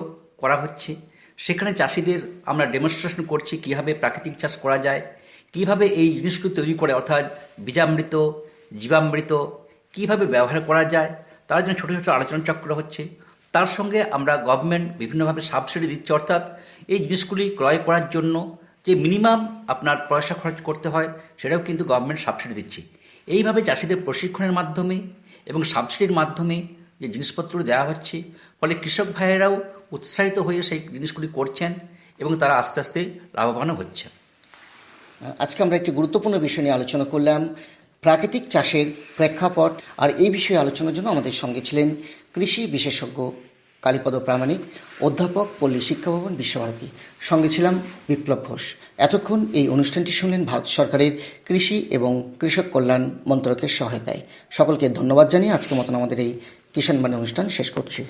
করা হচ্ছে। সেখানে চাষিদের আমরা ডেমনস্ট্রেশন করছি কীভাবে প্রাকৃতিক চাষ করা যায়, কীভাবে এই জিনিসগুলো তৈরি করে, অর্থাৎ বীজামৃত, জীবামৃত কীভাবে ব্যবহার করা যায়, তার জন্য ছোটো ছোটো আলোচনা চক্র হচ্ছে। তার সঙ্গে আমরা গভর্নমেন্ট বিভিন্নভাবে সাবসিডি দিচ্ছে, অর্থাৎ এই জিনিসগুলি ক্রয় করার জন্য যে মিনিমাম আপনার পয়সা খরচ করতে হয় সেটাও কিন্তু গভর্নমেন্ট সাবসিডি দিচ্ছে। এইভাবে চাষিদের প্রশিক্ষণের মাধ্যমে এবং সাবসিডির মাধ্যমে যে জিনিসপত্র দেওয়া হচ্ছে, ফলে কৃষক ভাইয়েরাও উৎসাহিত হয়ে সেই জিনিসগুলি করছেন এবং তারা আস্তে আস্তে লাভবানও হচ্ছে। আজকে আমরা একটি গুরুত্বপূর্ণ বিষয় নিয়ে আলোচনা করলাম, প্রাকৃতিক চাষের প্রেক্ষাপট। আর এই বিষয়ে আলোচনার জন্য আমাদের সঙ্গে ছিলেন কৃষি বিশেষজ্ঞ কালীপদ প্রামাণিক, অধ্যাপক, পল্লী শিক্ষা ভবন, বিশ্বভারতী। সঙ্গে ছিলাম বিপ্লব ঘোষ। এতক্ষণ এই অনুষ্ঠানটি শুনলেন ভারত সরকারের কৃষি এবং কৃষক কল্যাণ মন্ত্রকের সহায়তায়। সকলকে ধন্যবাদ জানিয়ে আজকের মতন আমাদের এই কিষাণ বাণী অনুষ্ঠান শেষ করছি।